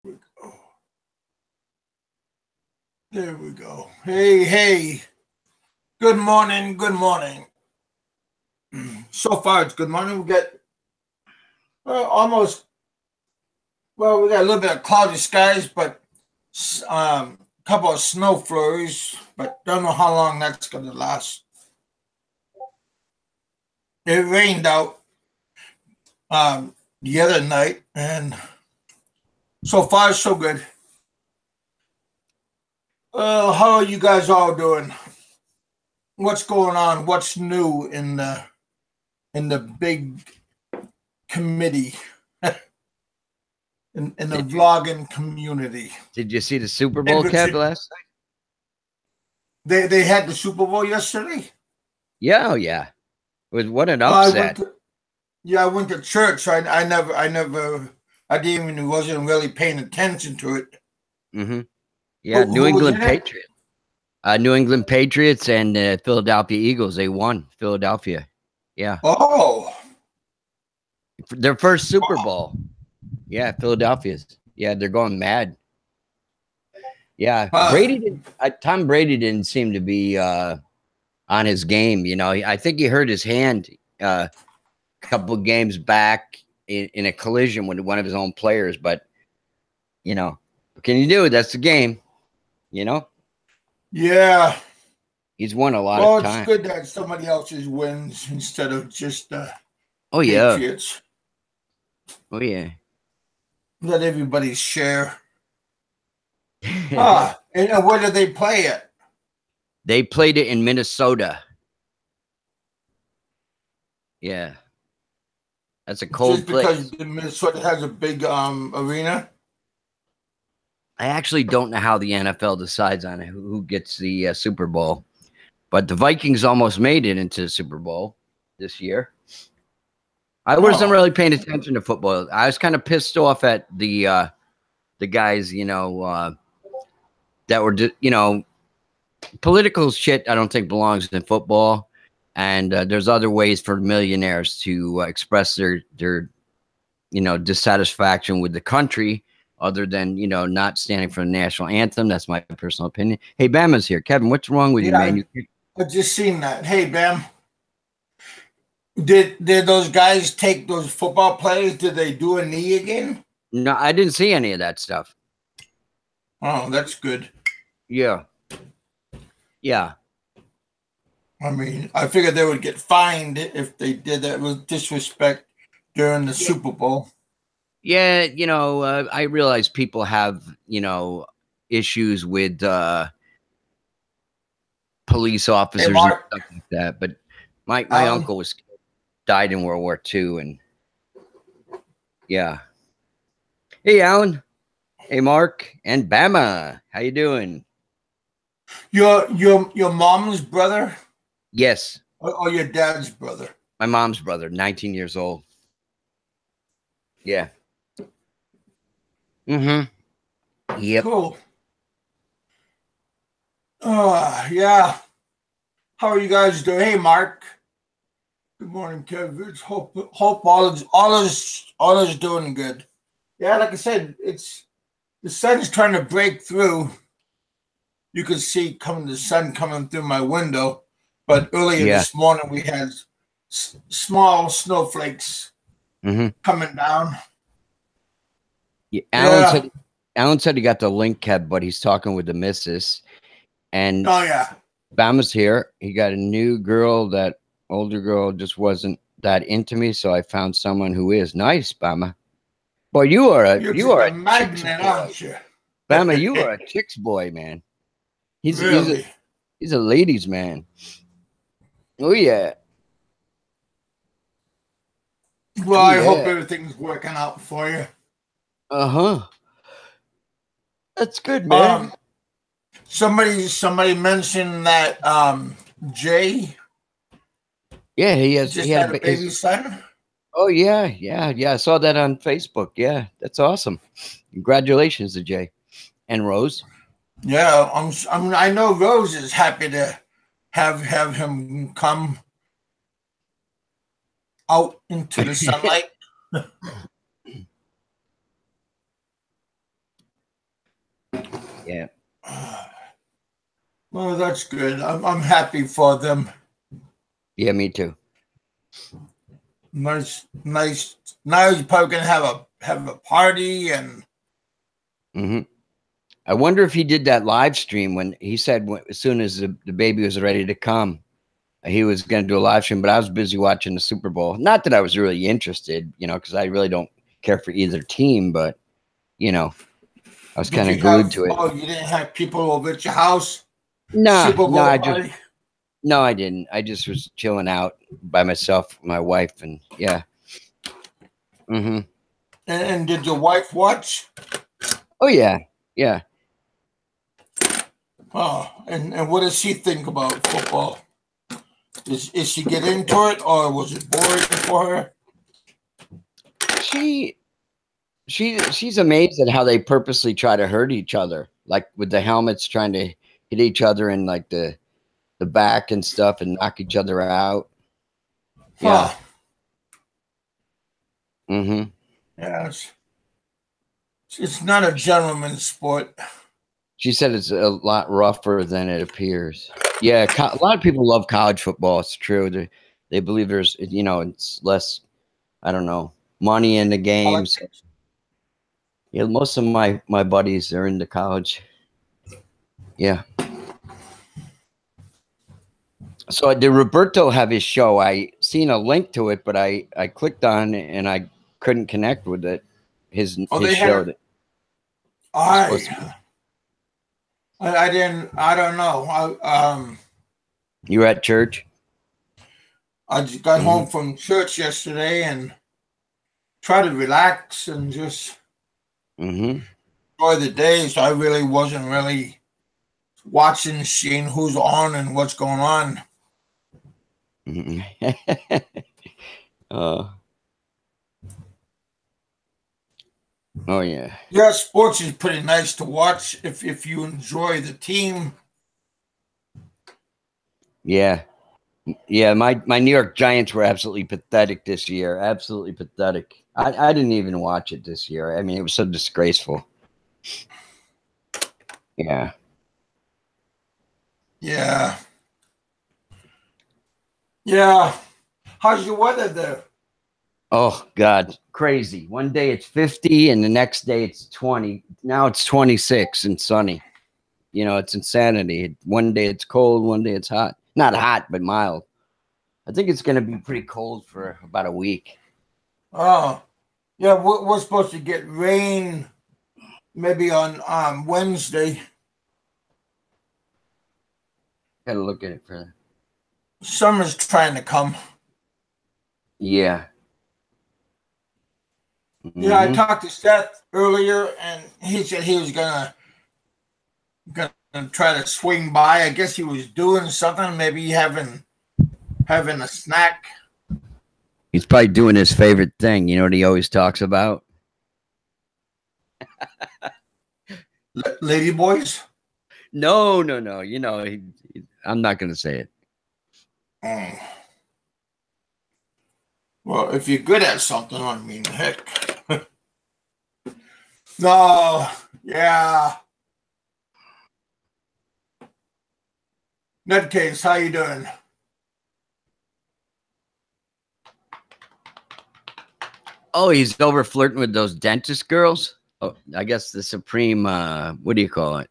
Oh, there we go. Hey, hey. Good morning. Good morning. So far, it's good morning. We got almost, well, we got a little bit of cloudy skies, but a couple of snow flurries, but don't know how long that's going to last. It rained out the other night, and so far, so good. How are you guys all doing? What's going on? What's new in the big committee in the Did you vlogging community? did you see the Super And Bowl, Kev, Richard, last night? they had the Super Bowl yesterday. Yeah, oh yeah. It was what an I went upset. to Yeah, I went to church. I didn't even wasn't really paying attention to it. Hmm. Yeah, Who New who was England in it? Patriots. New England Patriots and Philadelphia Eagles. They won. Philadelphia. Yeah, Oh, their first Super wow. Bowl. Yeah, Philadelphia's. Yeah, they're going mad. Yeah, Huh. Tom Brady didn't seem to be on his game. I think he hurt his hand a couple of games back in a collision with one of his own players. But what can you do? That's the game. You know, Yeah. he's won a lot of Well, it's time. good that somebody else's wins instead of just Oh yeah, Patriots. oh yeah. Let everybody share. Ah, and where did they play it? They played it in Minnesota. Yeah, that's a Just cold because place. Minnesota has a big arena. I actually don't know how the NFL decides on it, who gets the Super Bowl, but the Vikings almost made it into the Super Bowl this year. I wasn't Oh, really paying attention to football. I was kind of pissed off at the guys, that were political shit. I don't think belongs in football, and there's other ways for millionaires to express their dissatisfaction with the country other than not standing for the national anthem. That's my personal opinion. Hey, Bama's here. Kevin, what's wrong with you, yeah, man? I just seen that. Hey, Bam, did those guys take those football players? Did they do a knee again? No, I didn't see any of that stuff. Oh, that's good. Yeah, yeah. I mean, I figured they would get fined if they did that with disrespect during the Yeah, Super Bowl. yeah, I realize people have issues with police Hey, officers and Mark, stuff like that, but my Alan, uncle was died in World War II, and yeah. Hey, Alan. Hey, Mark and Bama. How you doing? your mom's brother Yes, or your dad's brother? my mom's brother, 19 years old. Yeah. Mm-hmm. Yep. Cool. Yeah. How are you guys doing? Hey, Mark. Good morning, Kevin. Hope all is doing good. Yeah, like I said, it's the sun's trying to break through. You could see coming the sun coming through my window, but earlier Yeah. this morning we had small snowflakes Mm-hmm. coming down. Yeah. Yeah. Alan said he got the link, Kev, but he's talking with the missus. And Oh yeah. Bama's here. He got a new girl. That older girl just wasn't that into me, so I found someone who is nice, Bama. Boy, you are a You're you just are a a chick's magnet, boy. aren't you? Bama, you are a chick's boy, man. He's he's a Really? he's a ladies' man. Oh yeah. Well, Oh I hope yeah. everything's working out for you. Uh-huh. That's good, man. Um, somebody mentioned that Jay Yeah, he just had had a his. baby son. Oh yeah, yeah, yeah. I saw that on Facebook. Yeah, that's awesome. Congratulations to Jay and Rose. Yeah, I know Rose is happy to have him come out into the sunlight. Yeah. Well, that's good. I'm happy for them. Yeah, me too. Nice, nice. Now you're probably gonna have a party and Hmm. I wonder if he did that live stream when he said as soon as the baby was ready to come, he was going to do a live stream, but I was busy watching the Super Bowl. Not that I was really interested, because I really don't care for either team, but, I was did kind you of glued have? to it. Oh, you didn't have people over at your house? Nah, Super no, Bowl party. no, I didn't. I just was chilling out by myself, with my wife, and yeah. Hmm. And did your wife watch? Oh, yeah. Yeah. Oh, and what does she think about football? Is she get into it or was it boring for her? She, she's amazed at how they purposely try to hurt each other, like with the helmets trying to hit each other in like the back and stuff and knock each other out. Yeah. Huh. Hmm. Yeah, it's not a gentleman's sport. She said it's a lot rougher than it appears. Yeah, a lot of people love college football. It's true. They believe there's, it's less, I don't know, money in the games. Politics. Yeah, most of my buddies are into college. Yeah. So did Roberto have his show? I seen a link to it, but I clicked on it and I couldn't connect with it. His Oh, his they had show it. that was supposed to be. I didn't. I don't know. You were at church? I just got Hmm. home from church yesterday and tried to relax and just Hmm. enjoy the day. So I really wasn't really watching, seeing who's on and what's going on. Hmm. uh, oh yeah. Yeah, sports is pretty nice to watch if you enjoy the team. Yeah. Yeah, my New York Giants were absolutely pathetic this year. Absolutely pathetic. I didn't even watch it this year. I mean, it was so disgraceful. Yeah. Yeah, yeah. How's your weather there? Oh God, crazy. One day it's 50 and the next day it's 20. Now it's 26 and sunny. It's insanity. One day it's cold, one day it's hot. Not hot, but mild. I think it's going to be pretty cold for about a week. Oh, yeah. We're supposed to get rain maybe on Wednesday. Got to look at it for that. Summer's trying to come. Yeah. Yeah, I Hmm. talked to Seth earlier, and he said he was gonna try to swing by. I guess he was doing something, maybe having a snack. He's probably doing his favorite thing. You know what he always talks about? Lady boys. No, no, no. I'm not going to say it. Mm. Well, if you're good at something, I mean, heck. No, yeah. Nutcase, how you doing? Oh, he's over flirting with those dentist girls. Oh, I guess the supreme. What do you call it?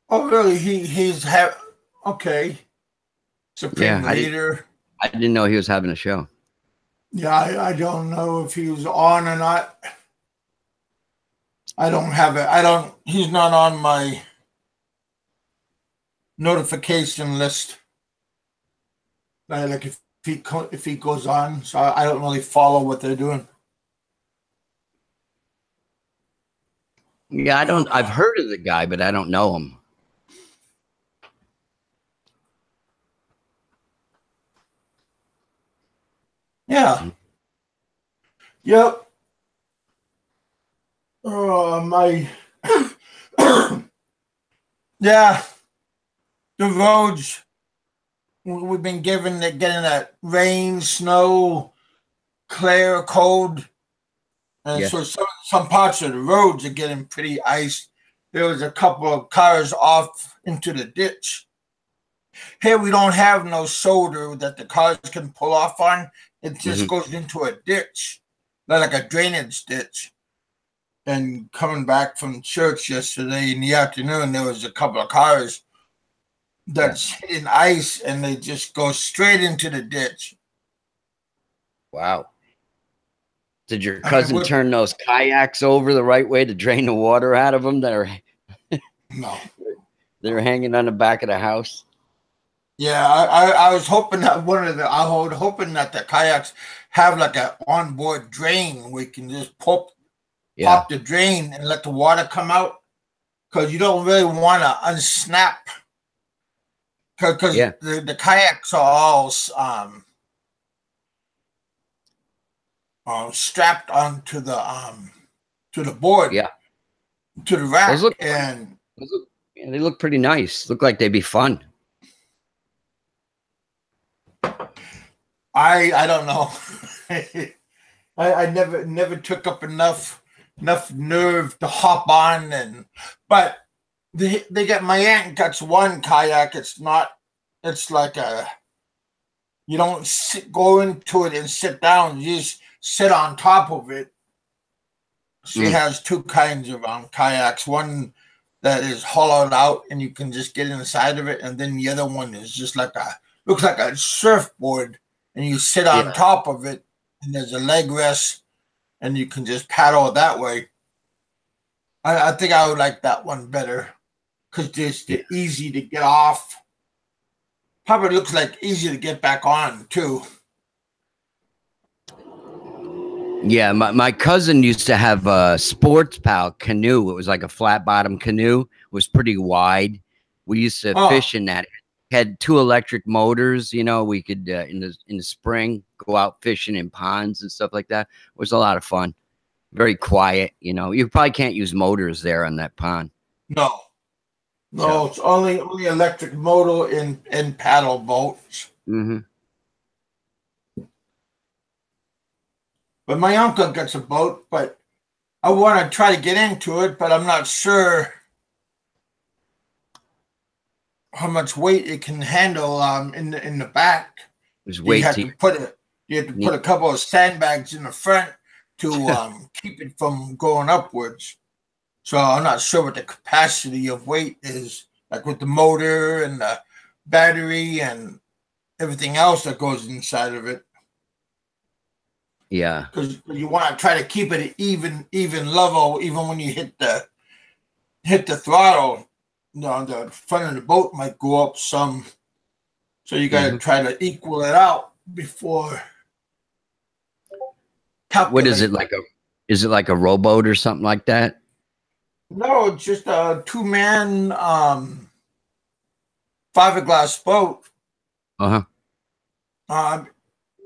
Oh, really? He's have okay. Yeah, Supreme leader. I didn't know he was having a show. Yeah, I don't know if he was on or not. I don't have it. I don't. He's not on my notification list. Like if he goes on, so I don't really follow what they're doing. Yeah, I don't. I've heard of the guy, but I don't know him. Yeah. Yep. My yeah. The roads we've been given that getting that rain, snow, clear, cold, and Yeah. so some parts of the roads are getting pretty ice. there was a couple of cars off into the ditch. Here we don't have no shoulder that the cars can pull off on. It just goes into a ditch, like a drainage ditch. And coming back from church yesterday in the afternoon, there was a couple of cars that's hitting ice, and they just go straight into the ditch. Wow. Did your cousin turn those kayaks over the right way to drain the water out of them? No. They're hanging on the back of the house. Yeah, I was hoping that I was hoping that the kayaks have like an onboard drain where you can just pop the drain and let the water come out, because you don't really want to unsnap, because the kayaks are all strapped onto the board, to the rack, they look pretty nice. Look like they'd be fun. I don't know. I never took up enough nerve to hop on, but they got, my aunt gets one kayak. It's like you don't go into it and sit down. You just sit on top of it. She has two kinds of kayaks. One that is hollowed out and you can just get inside of it, and then the other one is just looks like a surfboard, and you sit on top of it, and there's a leg rest, and you can just paddle that way. I think I would like that one better, because it's easy to get off. Probably looks like easy to get back on too. Yeah, my cousin used to have a Sports Pal canoe. It was like a flat bottom canoe. It was pretty wide. We used to fish in that. It had 2 electric motors. You know, we could in the spring go out fishing in ponds and stuff like that. It was a lot of fun. Very quiet. You know, you probably can't use motors there on that pond. No, it's only electric motor in paddle boats. But my uncle gets a boat, but I want to try to get into it, but I'm not sure how much weight it can handle in the back. You have to put a couple of sandbags in the front to keep it from going upwards. So I'm not sure what the capacity of weight is, like with the motor and the battery and everything else that goes inside of it. Yeah, because you want to try to keep it even level, even when you hit the throttle. The front of the boat might go up some, so you got to try to equal it out before. What is it like? Is it like a rowboat or something like that? No, it's just a 2-man fiberglass boat.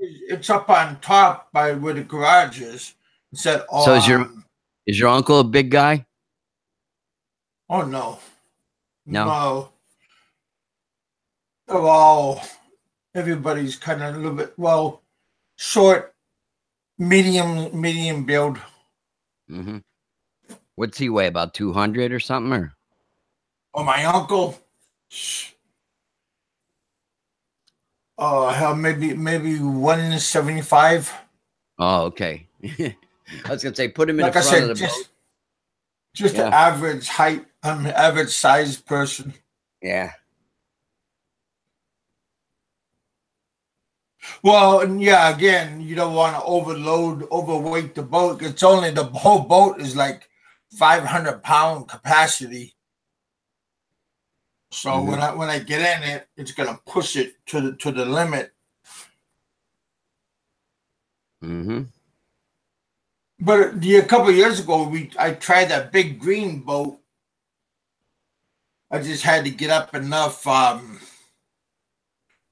It's up on top by where the garage is. So is your uncle a big guy? Oh no. No. They're everybody's kind of a little bit short, medium build. What's he weigh? About 200 or something? Or? Oh, my uncle. Hell, maybe 175. Oh, okay. I was gonna say, put him in the front of the boat. Just an average height. I'm an average sized person. Yeah. Well, yeah. Again, you don't want to overweight the boat. It's only the whole boat is like 500-pound capacity. So when I get in it, it's gonna push it to the limit. But a couple of years ago, I tried that big green boat. I just had to get up enough,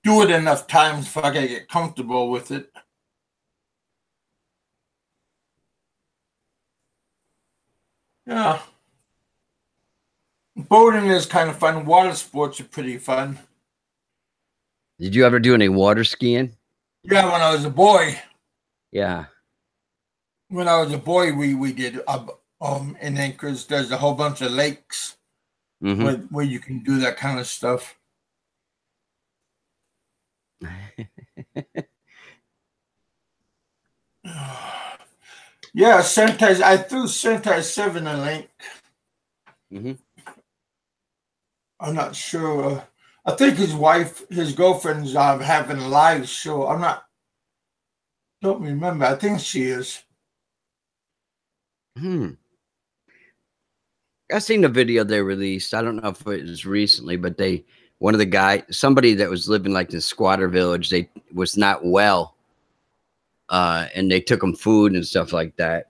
do it enough times before I could get comfortable with it. Yeah. Boating is kind of fun. Water sports are pretty fun. Did you ever do any water skiing? Yeah, when I was a boy. Yeah. When I was a boy, we did in Anchorage. There's a whole bunch of lakes where you can do that kind of stuff. Yeah, Sentai. I threw Sentai 7 a link. I'm not sure. I think his girlfriend's having a live show. Don't remember. I think she is. I seen the video they released. I don't know if it was recently, but somebody that was living like in a squatter village, they was not well. And they took him food and stuff like that.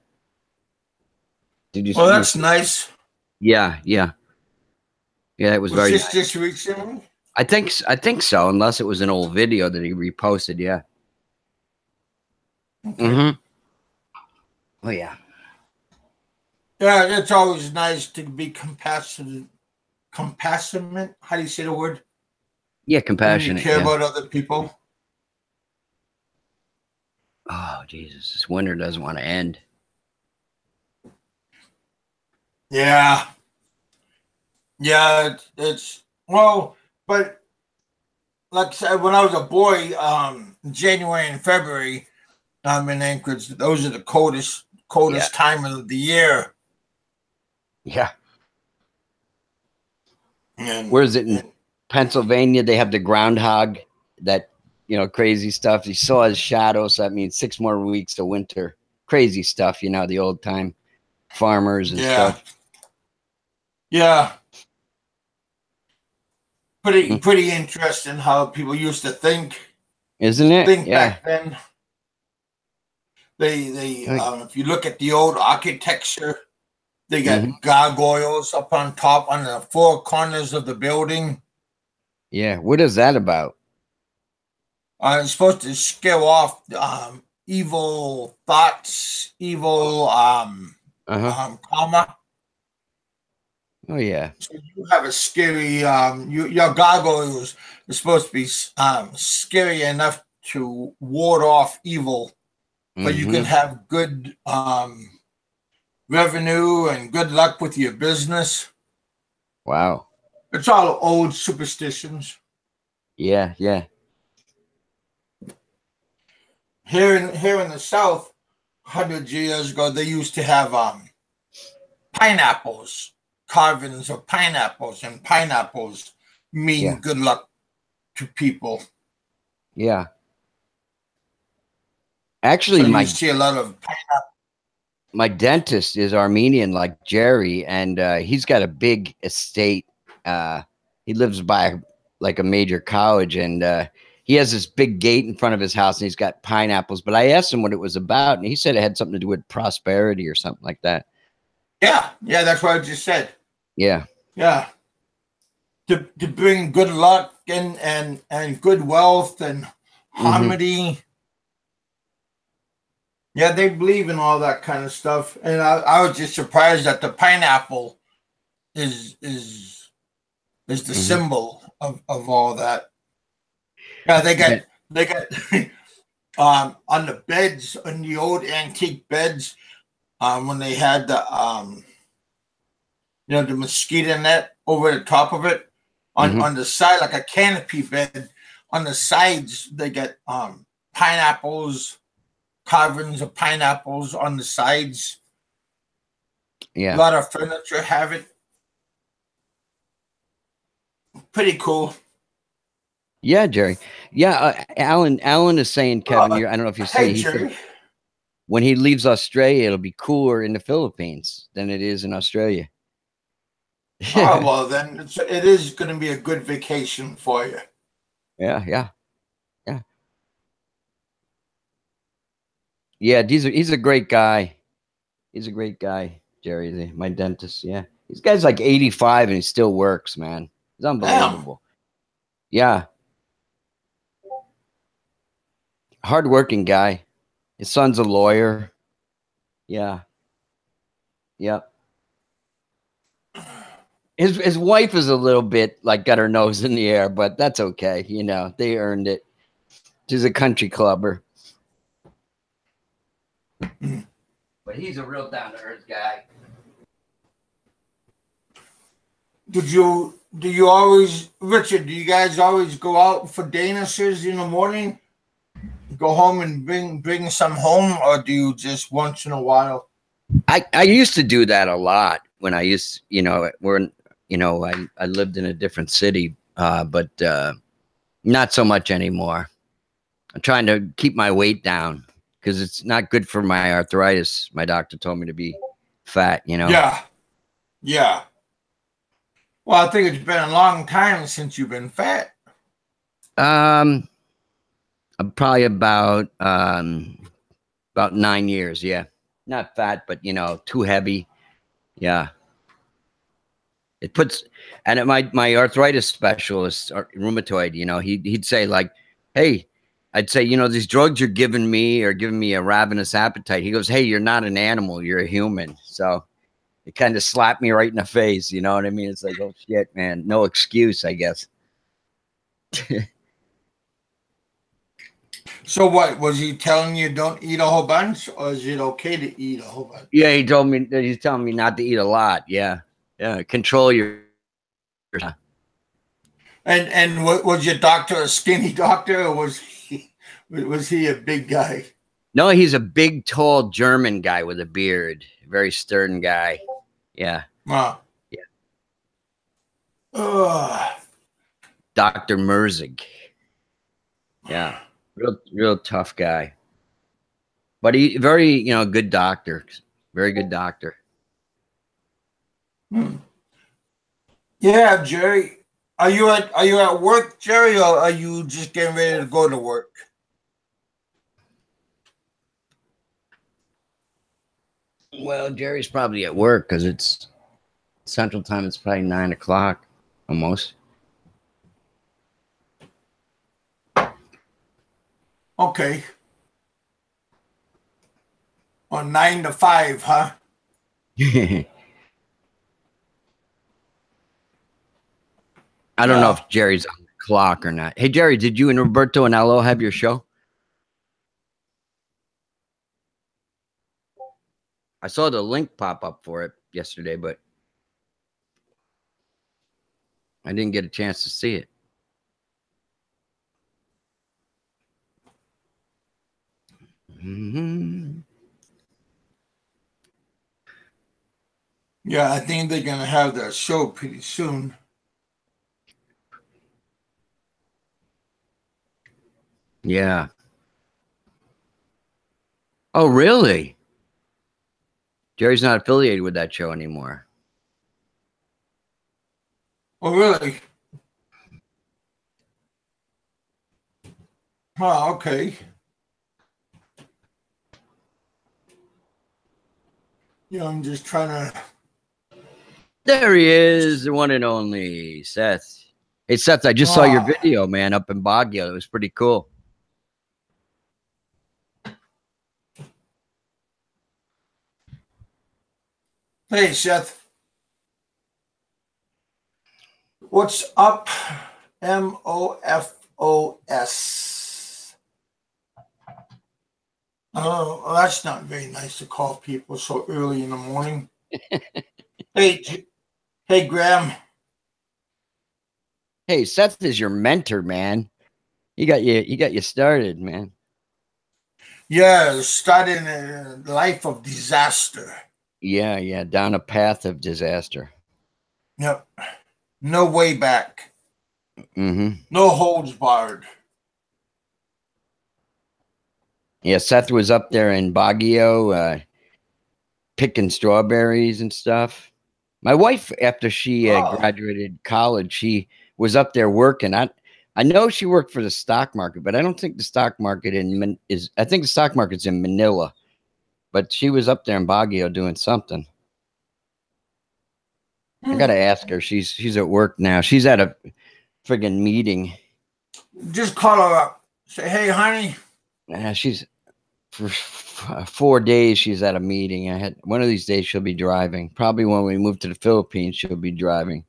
Did you Well, that's nice. Yeah. It was very nice. Just recently? I think so, unless it was an old video that he reposted. Yeah. Okay. Oh yeah. Yeah, it's always nice to be compassionate. How do you say the word? Yeah, compassionate. When you care about other people. Oh Jesus, this winter doesn't want to end. Yeah, it's well, but like I said, when I was a boy, January and February, in Anchorage, those are the coldest time of the year. Yeah. Where is it in Pennsylvania? They have the groundhog, that crazy stuff. You saw his shadow, so that means 6 more weeks of winter. Crazy stuff, the old time farmers and stuff. Yeah. Pretty interesting how people used to think. Isn't it? Think back then. They if you look at the old architecture, they got gargoyles up on top on the 4 corners of the building. Yeah, what is that about? It's supposed to scare off evil thoughts, evil karma. Oh yeah. So you have a scary your gargoyles are supposed to be scary enough to ward off evil, but you can have good revenue and good luck with your business. Wow. It's all old superstitions. Yeah. Here in the South, hundreds of years ago, they used to have pineapples, carvings of pineapples, and pineapples mean good luck to people. Yeah. Actually, so you see a lot of pineapple. My dentist is Armenian, like Jerry, and he's got a big estate. He lives by like a major college, and he has this big gate in front of his house, and he's got pineapples. But I asked him what it was about, and he said it had something to do with prosperity or something like that. Yeah, that's what I just said. Yeah. To bring good luck and good wealth and harmony. Yeah, they believe in all that kind of stuff, and I was just surprised that the pineapple is the symbol of all that. Yeah, they got on the beds, on the old antique beds, when they had the the mosquito net over the top of it, on the side, like a canopy bed. On the sides, they get pineapples, carvings of pineapples on the sides. Yeah, a lot of furniture have it. Pretty cool. Yeah, Jerry. Yeah, Alan is saying, Kevin, I don't know if you see, he said, when he leaves Australia, it'll be cooler in the Philippines than it is in Australia. Oh, well, then it is going to be a good vacation for you. Yeah. He's a great guy. He's a great guy, Jerry, my dentist. Yeah. This guy's like 85 and he still works, man. It's unbelievable. Damn. Yeah. Hardworking guy. His son's a lawyer. Yeah. Yep. His wife is a little bit like got her nose in the air, but that's okay. They earned it. She's a country clubber. But he's a real down to earth guy. do you always, Richard? Do you guys always go out for Danishes in the morning? Go home and bring some home, or do you just once in a while? I used to do that a lot when I used, I lived in a different city, but not so much anymore. I'm trying to keep my weight down because it's not good for my arthritis. My doctor told me to be fat, Yeah, yeah. Well, I think it's been a long time since you've been fat. Um, probably about 9 years. Yeah, not fat, but too heavy. Yeah, it puts. And my arthritis specialist, rheumatoid, he'd say like, "Hey," I'd say, these drugs you're giving me are giving me a ravenous appetite. He goes, "Hey, you're not an animal. You're a human." So it kind of slapped me right in the face. You know what I mean? It's like, oh shit, man, no excuse, I guess. So what was he telling you? Don't eat a whole bunch, or is it okay to eat a whole Yeah, bunch? he told me that he's telling me not to eat a lot. Yeah, yeah, control your. And what was your doctor a skinny doctor, or was he a big guy? No, he's a big, tall German guy with a beard, very stern guy. Yeah, Wow. yeah, Ugh. Doctor Merzig. Yeah, real tough guy, but he very good doctor, very good doctor. Hmm. Yeah, Jerry. Are you at work, Jerry, or are you just getting ready to go to work? Well, Jerry's probably at work because it's Central Time. It's probably 9 o'clock almost. Okay. On 9 to 5, huh? I don't know Yeah. if Jerry's on the clock or not. Hey, Jerry, did you and Roberto and Elo have your show? I saw the link pop up for it yesterday, but I didn't get a chance to see it. Mm-hmm. Yeah, I think they're gonna have their show pretty soon. Yeah. Oh, really? Jerry's not affiliated with that show anymore. Oh, really? Oh, okay. I'm just trying to. There he is, the one and only Seth. Hey, Seth, I just saw your Ah, video, man, up in Baguio. It was pretty cool. hey, Seth. What's up? MOFOS. Oh, well, that's not very nice to call people so early in the morning. Hey, hey, Graham. Hey, Seth is your mentor, man. He got you started, man. Yeah, starting a life of disaster. Yeah, yeah, down a path of disaster. Yep. No way back. Mm-hmm. No holds barred. Yeah, Seth was up there in Baguio, picking strawberries and stuff. My wife, after she Oh. graduated college, she was up there working. I know she worked for the stock market, but I don't think the stock market is. I think the stock market's in Manila, but she was up there in Baguio doing something. I Hmm. gotta ask her. She's at work now. She's at a friggin' meeting. Just call her up. Say, hey, honey. She's for 4 days. She's at a meeting. I had one of these days she'll be driving. Probably when we move to the Philippines, she'll be driving.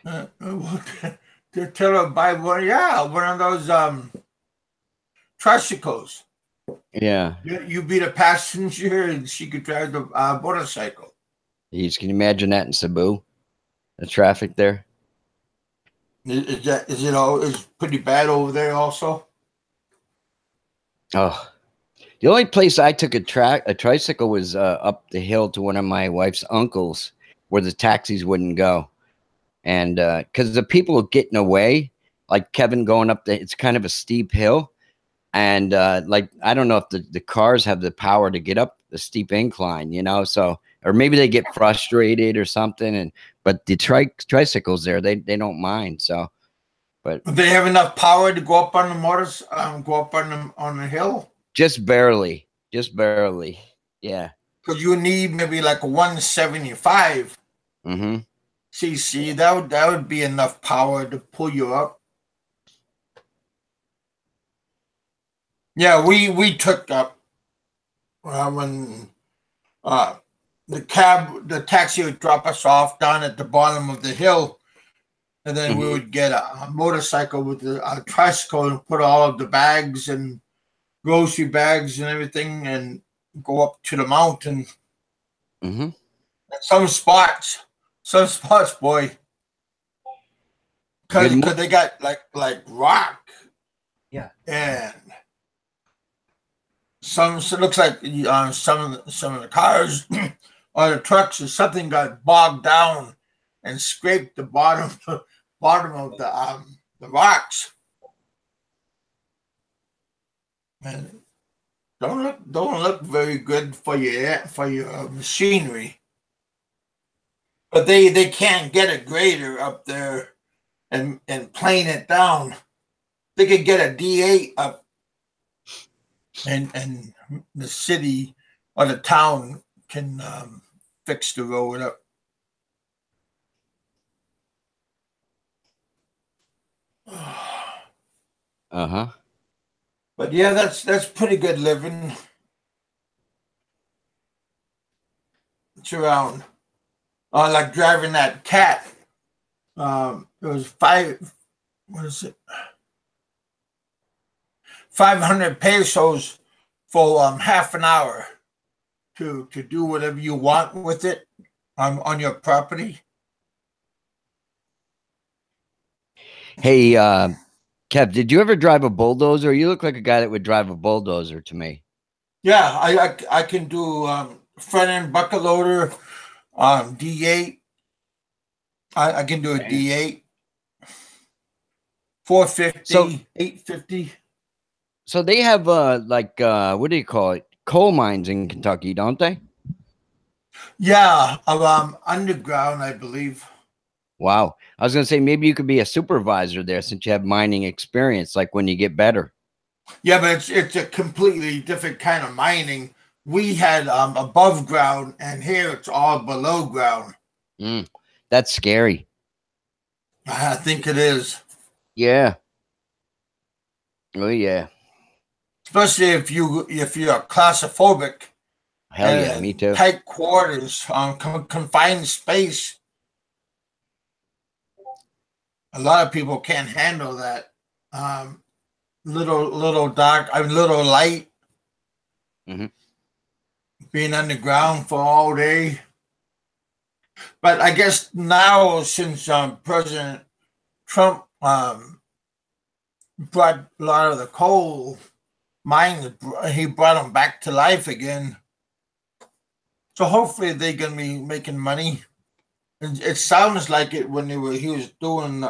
To tell her buy one. Yeah, one of those tricycles. Yeah. You be the passenger and she could drive the motorcycle. You can imagine that in Cebu, the traffic there. Is pretty bad over there also? Oh, the only place I took a tricycle was up the hill to one of my wife's uncles, where the taxis wouldn't go, and because the people were getting away, like Kevin going up it's kind of a steep hill, and like I don't know if the cars have the power to get up the steep incline, so or maybe they get frustrated or something, but the tricycles there they don't mind, so but They have enough power to go up on the go up on the hill. just barely, yeah. Because you need maybe like a 175 Mm-hmm. cc. That would be enough power to pull you up. Yeah, we took up when the taxi would drop us off down at the bottom of the hill, and then we would get a motorcycle with a tricycle and put all of the bags and grocery bags and everything and go up to the mountain. Mm-hmm. Some spots, boy, because they got like rock. Yeah. And so it looks like some of the cars or the trucks or something got bogged down and scraped the bottom of the rocks. And don't look very good for your machinery. But they can't get a grader up there and plane it down. They could get a D8 up, and the city or the town can fix the road up. Uh-huh. But yeah, that's pretty good living. It's around like driving that cat. It was 500 pesos for half an hour to do whatever you want with it on your property. Hey, Kev, did you ever drive a bulldozer? You look like a guy that would drive a bulldozer to me. Yeah, I can do front end bucket loader, D8. I can do a D8, 450, So 850. So they have like what do you call it? Coal mines in Kentucky, don't they? Yeah, underground, I believe. Wow. I was gonna say maybe you could be a supervisor there since you have mining experience, like when you get better. Yeah, but it's a completely different kind of mining. We had above ground, and here it's all below ground. That's scary. I think it is. Yeah. Oh yeah. Especially if you're claustrophobic. Hell yeah, me too. Tight quarters, confined space. A lot of people can't handle that. Little dark, little light. Mm-hmm. Being underground for all day. But I guess now, since President Trump brought a lot of the coal mines, he brought them back to life again. So hopefully they're gonna be making money. It sounds like it when he was doing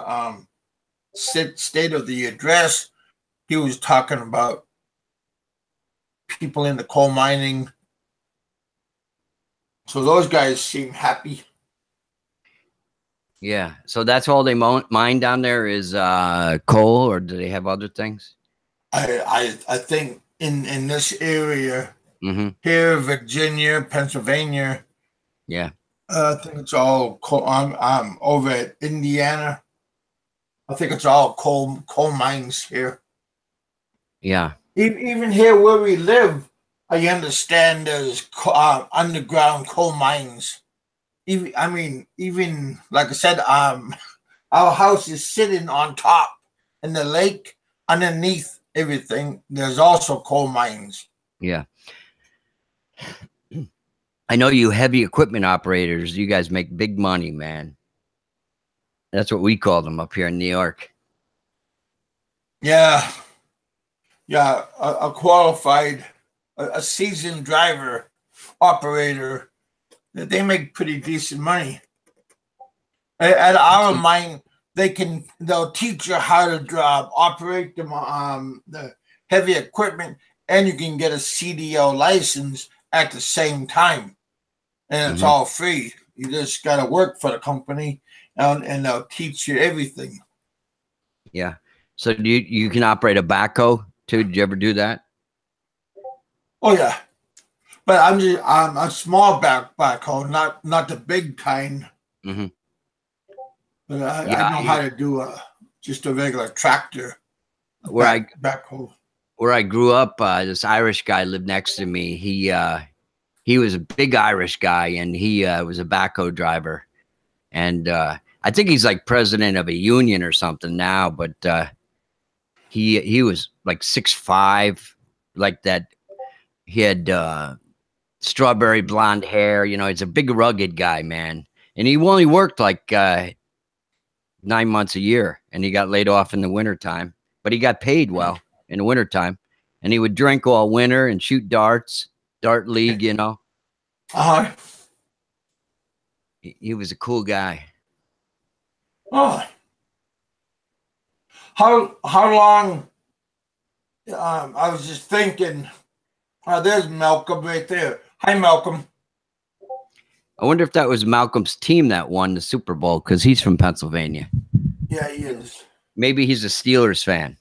State of the Address. He was talking about people in the coal mining. So those guys seem happy. Yeah. So that's all they mine down there is coal, or do they have other things? I think in this area Mm-hmm. here, Virginia, Pennsylvania. Yeah. I think it's all coal. I'm over at Indiana. I think it's all coal mines here. Yeah. Even here where we live, I understand there's underground coal mines. Even like I said, our house is sitting on top in the lake. Underneath everything, there's also coal mines. Yeah. I know you heavy equipment operators. You guys make big money, man. That's what we call them up here in New York. Yeah, yeah, a qualified, a seasoned driver, operator, they make pretty decent money. At our mine, they'll teach you how to operate the heavy equipment, and you can get a CDL license at the same time, and it's all free. You just got to work for the company, and they'll teach you everything. Yeah. So you can operate a backhoe too? Did you ever do that? Oh yeah, but I'm a small backhoe, not the big kind. Mm-hmm. But I know how to do just a regular tractor. Backhoe. Where I grew up, this Irish guy lived next to me. He was a big Irish guy, and he was a backhoe driver. And I think he's like president of a union or something now. But he was like 6'5", like that. He had strawberry blonde hair. You know, he's a big rugged guy, man. And he only worked like 9 months a year, and he got laid off in the wintertime. But he got paid well in the wintertime. And he would drink all winter and shoot darts, dart league, you know. Uh-huh. He was a cool guy. Oh. How long? I was just thinking. There's Malcolm right there. Hi, Malcolm. I wonder if that was Malcolm's team that won the Super Bowl, because he's from Pennsylvania. Yeah, he is. Maybe he's a Steelers fan.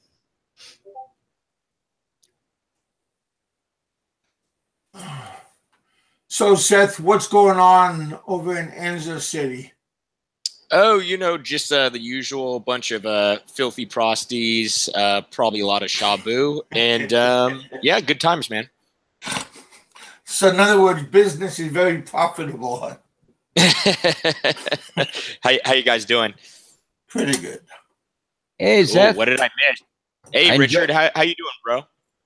So, Seth, what's going on over in Kansas City? Oh, just the usual bunch of filthy prosties, probably a lot of shabu, and yeah, good times, man. So, in other words, business is very profitable. How you guys doing? Pretty good. Hey, Seth. What did I miss? Hey, Richard, how you doing, bro?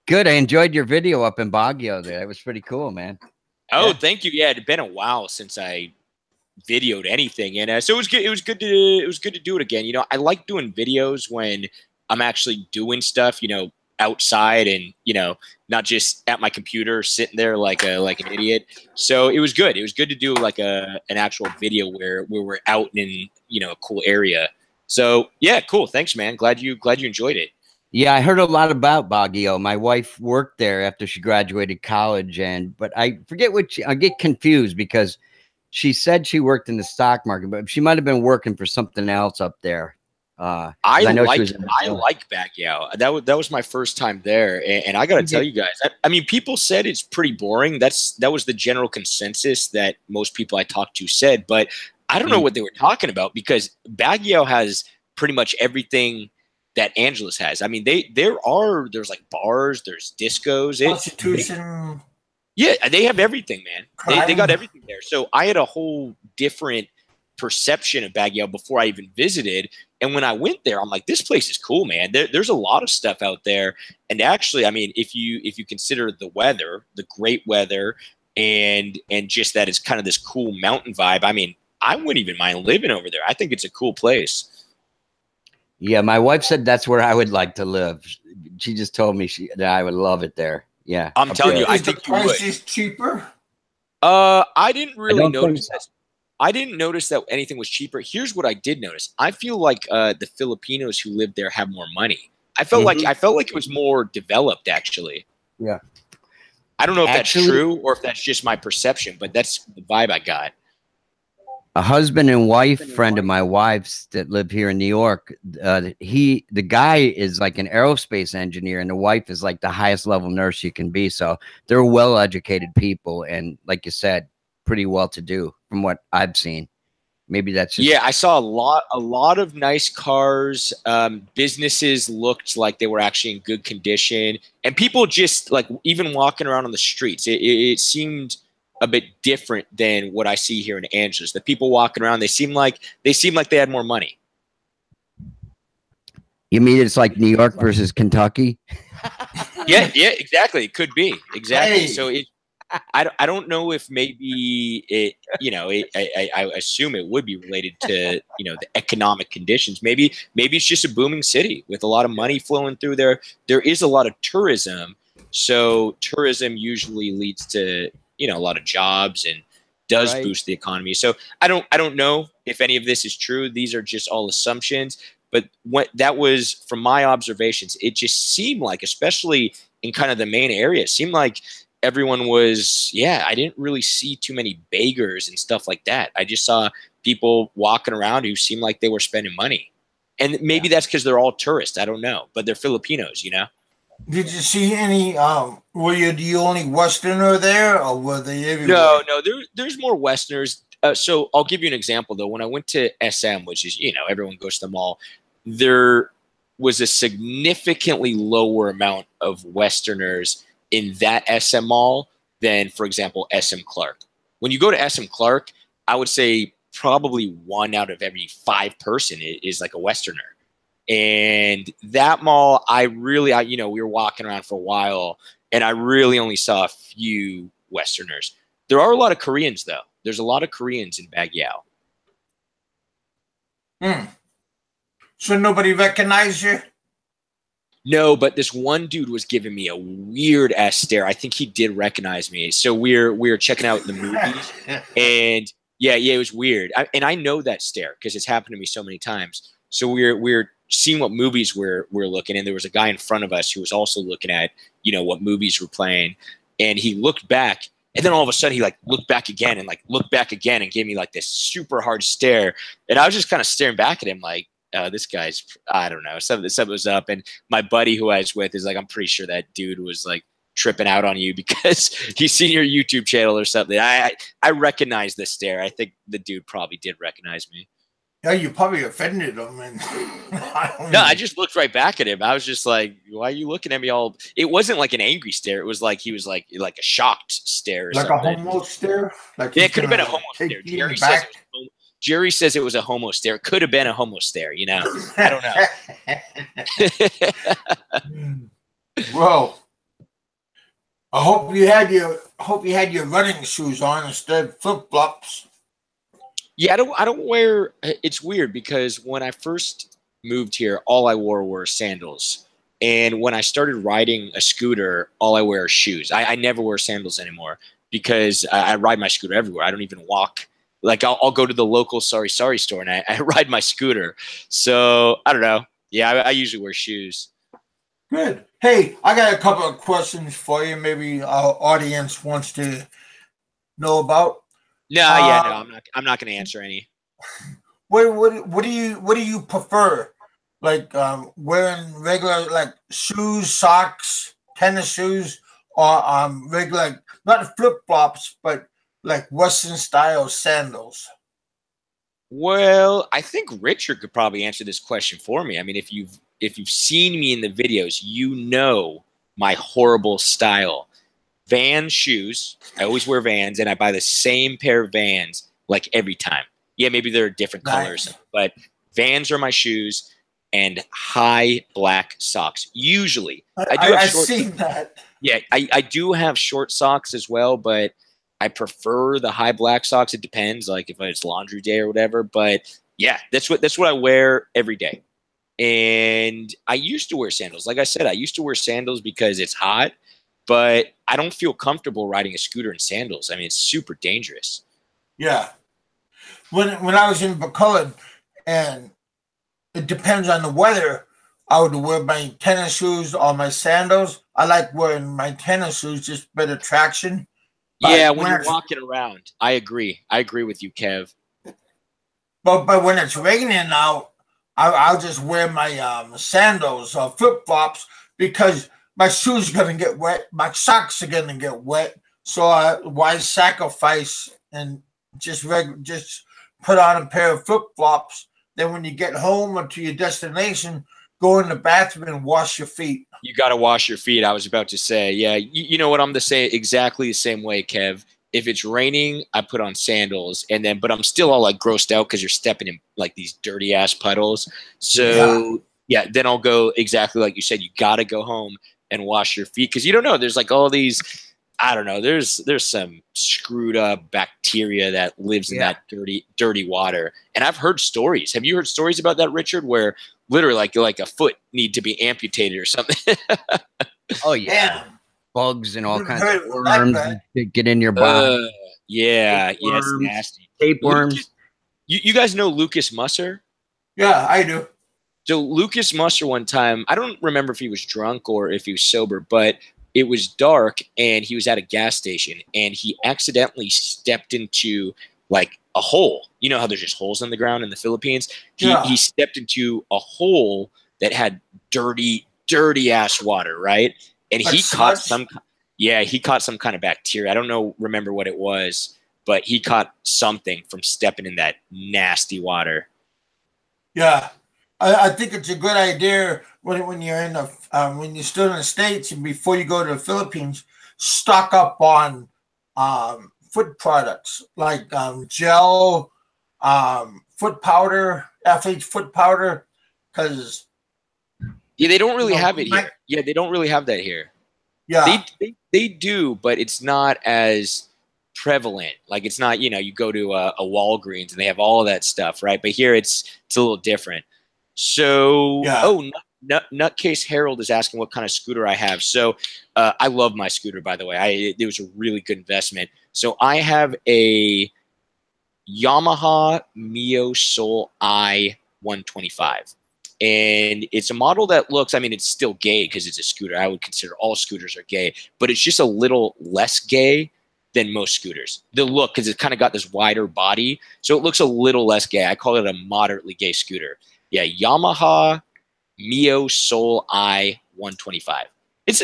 Good. I enjoyed your video up in Baguio there. It was pretty cool, man. Oh, yeah. Thank you. Yeah, it had been a while since I videoed anything, and so it was good. It was good to do it again. I like doing videos when I'm actually doing stuff, outside, and not just at my computer sitting there like an idiot. So it was good. It was good to do like an actual video where we're out in a cool area. So yeah, cool. Thanks, man. Glad you enjoyed it. Yeah, I heard a lot about Baguio. My wife worked there after she graduated college, but I forget I get confused because she said she worked in the stock market, but she might have been working for something else up there. I like Baguio. That was my first time there, and I got to tell you guys, I mean, people said it's pretty boring. That was the general consensus that most people I talked to said, but I don't know what they were talking about, because Baguio has pretty much everything that Angeles has. I mean, there's like bars, there's discos, prostitution. Yeah, they have everything, man. They got everything there. So I had a whole different perception of Baguio before I even visited. And when I went there, I'm like, this place is cool, man. There's a lot of stuff out there. And actually, I mean, if you consider the weather, the great weather, and just that it's kind of this cool mountain vibe, I mean, I wouldn't even mind living over there. I think it's a cool place. Yeah, my wife said that's where I would like to live. She just told me that I would love it there. Yeah, I'm telling you, I think the price is cheaper. I didn't really notice that. I didn't notice that anything was cheaper. Here's what I did notice. I feel like the Filipinos who live there have more money. I felt like it was more developed, actually. Yeah. I don't know if that's true or if that's just my perception, but that's the vibe I got. A husband and wife friend of my wife's that live here in New York, the guy is like an aerospace engineer, and the wife is like the highest level nurse you can be. So they're well-educated people, and like you said, pretty well-to-do from what I've seen. Maybe that's just... Yeah, I saw a lot of nice cars. Businesses looked like they were actually in good condition, and people just like even walking around on the streets. It seemed a bit different than what I see here in Angeles. The people walking around, they seem like they had more money. You mean it's like New York versus Kentucky? Yeah, exactly. It could be exactly. Hey. So I don't know if maybe it, I assume it would be related to, the economic conditions. Maybe it's just a booming city with a lot of money flowing through there. There is a lot of tourism. So tourism usually leads to, a lot of jobs and does boost the economy. So I don't know if any of this is true. These are just all assumptions. But what that was from my observations, it just seemed like, especially in kind of the main area, it seemed like everyone was, I didn't really see too many beggars and stuff like that. I just saw people walking around who seemed like they were spending money. And maybe that's because they're all tourists. I don't know, but they're Filipinos, Did you see any, were you the only Westerner there, or were they everywhere? No, there's more Westerners. So I'll give you an example, though. When I went to SM, which is, everyone goes to the mall, there was a significantly lower amount of Westerners in that SM mall than, for example, SM Clark. When you go to SM Clark, I would say probably 1 out of every 5 person is like a Westerner. And that mall, we were walking around for a while, and I really only saw a few Westerners. There are a lot of Koreans, though. There's a lot of Koreans in Baguio. So nobody recognized you? No, but this one dude was giving me a weird ass stare. I think he did recognize me. So we're checking out the movies, and it was weird. And I know that stare because it's happened to me so many times. So we're seeing what movies we're looking, and there was a guy in front of us who was also looking at what movies we're playing, and he looked back, and then all of a sudden he looked back again and looked back again and gave me this super hard stare, and I was just kind of staring back at him this guy's, I don't know, something was up. And my buddy who I was with is I'm pretty sure that dude was tripping out on you because he's seen your YouTube channel or something. I recognize the stare. I think the dude probably did recognize me. Yeah, you probably offended him. And I just looked right back at him. I was just like, why are you looking at me all? It wasn't an angry stare. It was he was like a shocked stare. Or something. A homo stare? It could have been a homo stare. Jerry says it was a homo stare. It could have been a homo stare, I don't know. Well, I hope you had your running shoes on instead of flip flops. Yeah, I don't wear. It's weird because when I first moved here, all I wore were sandals, and when I started riding a scooter, all I wear are shoes. I never wear sandals anymore because I ride my scooter everywhere. I don't even walk. I'll go to the local sorry store and I ride my scooter. So I don't know. Yeah, I usually wear shoes. Good. Hey, I got a couple of questions for you. Maybe our audience wants to know about. No, I'm not going to answer any. What do you prefer? Wearing regular shoes, socks, tennis shoes, or regular not flip flops, but Western style sandals? Well, I think Richard could probably answer this question for me. I mean, if you've seen me in the videos, my horrible style. Vans shoes. I always wear Vans, and I buy the same pair of Vans every time. Yeah, maybe they're different colors, but Vans are my shoes, and high black socks. Usually, I've seen that. Yeah, I do have short socks as well, but I prefer the high black socks. It depends, if it's laundry day or whatever. But yeah, that's what I wear every day. And I used to wear sandals. Like I said, I used to wear sandals because it's hot, but I don't feel comfortable riding a scooter in sandals. I mean, it's super dangerous. Yeah. When I was in Bacolod, and it depends on the weather, I would wear my tennis shoes or my sandals. I like wearing my tennis shoes, just better traction. Yeah, when you're walking around, I agree. I agree with you, Kev. But when it's raining out, I'll just wear my sandals or flip flops because my shoes are gonna get wet, my socks are gonna get wet. So why sacrifice and just put on a pair of flip flops? Then when you get home or to your destination, go in the bathroom and wash your feet. You got to wash your feet. I was about to say, yeah, you know what? I'm exactly the same way, Kev. If it's raining, I put on sandals, but I'm still all grossed out because you're stepping in these dirty ass puddles. So yeah, then I'll go exactly like you said. You got to go home and wash your feet because you don't know. There's all these. I don't know. There's some screwed up bacteria that lives in that dirty water. And I've heard stories. Have you heard stories about that, Richard, where literally like a foot need to be amputated or something? Oh yeah. Bugs and all kinds of worms that get in your body. Yeah, it's nasty. Tapeworms. You guys know Lucas Musser? Yeah, I do. So Lucas Musser one time, I don't remember if he was drunk or if he was sober, but it was dark and he was at a gas station and he accidentally stepped into like a hole. You know how there's just holes in the ground in the Philippines? He stepped into a hole that had dirty ass water, right? And he caught some kind of bacteria. I don't remember what it was, but he caught something from stepping in that nasty water. Yeah. I think it's a good idea when you're in when you're still in the States and before you go to the Philippines, stock up on foot products like gel, foot powder, FH foot powder, because they don't really have it here. Yeah, they don't really have that here. Yeah, they do, but it's not as prevalent. Like it's not, you go to a Walgreens and they have all of that stuff, right? But here it's a little different. So, Nutcase Harold is asking what kind of scooter I have. So, I love my scooter, by the way. It was a really good investment. So, I have a Yamaha Mio Soul I 125. And it's a model that looks, it's still gay because it's a scooter. I would consider all scooters are gay, but it's just a little less gay than most scooters. The look, because it's kind of got this wider body. So, it looks a little less gay. I call it a moderately gay scooter. Yeah, Yamaha Mio Soul I 125. It's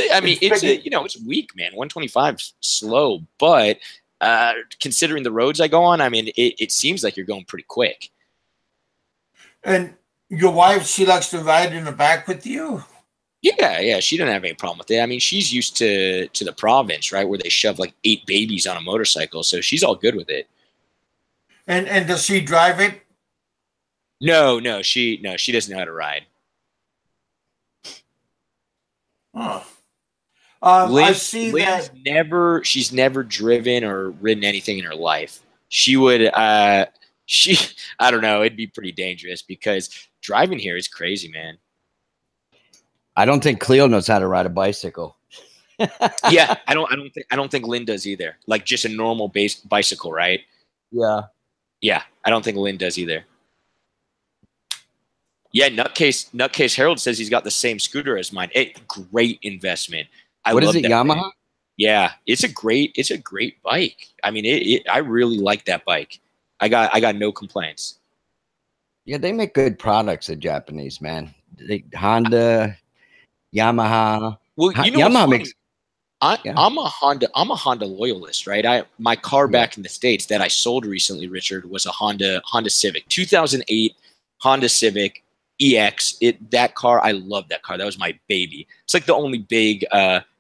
weak, man. 125 is slow, but considering the roads I go on, it seems like you're going pretty quick. And your wife, she likes to ride in the back with you? Yeah, she didn't have any problem with it. She's used to the province, right, where they shove like 8 babies on a motorcycle, so she's all good with it. And does she drive it? No, she doesn't know how to ride. Huh. I see she's never driven or ridden anything in her life. She would I don't know, it'd be pretty dangerous because driving here is crazy, man. I don't think Cleo knows how to ride a bicycle. Yeah, I don't think Lynn does either. Like just a normal bicycle, right? Yeah, I don't think Lynn does either. Yeah, Nutcase Harold says he's got the same scooter as mine. Great investment. What is it, Yamaha? Bike. Yeah, it's a great bike. I really like that bike. I got no complaints. Yeah, they make good products, the Japanese, man. Honda, Yamaha. Well, Yamaha makes. I'm a Honda loyalist, right? My car back in the States that I sold recently, Richard, was a Honda Civic, 2008 Honda Civic EX. That car, I love that car. That was my baby. It's like the only big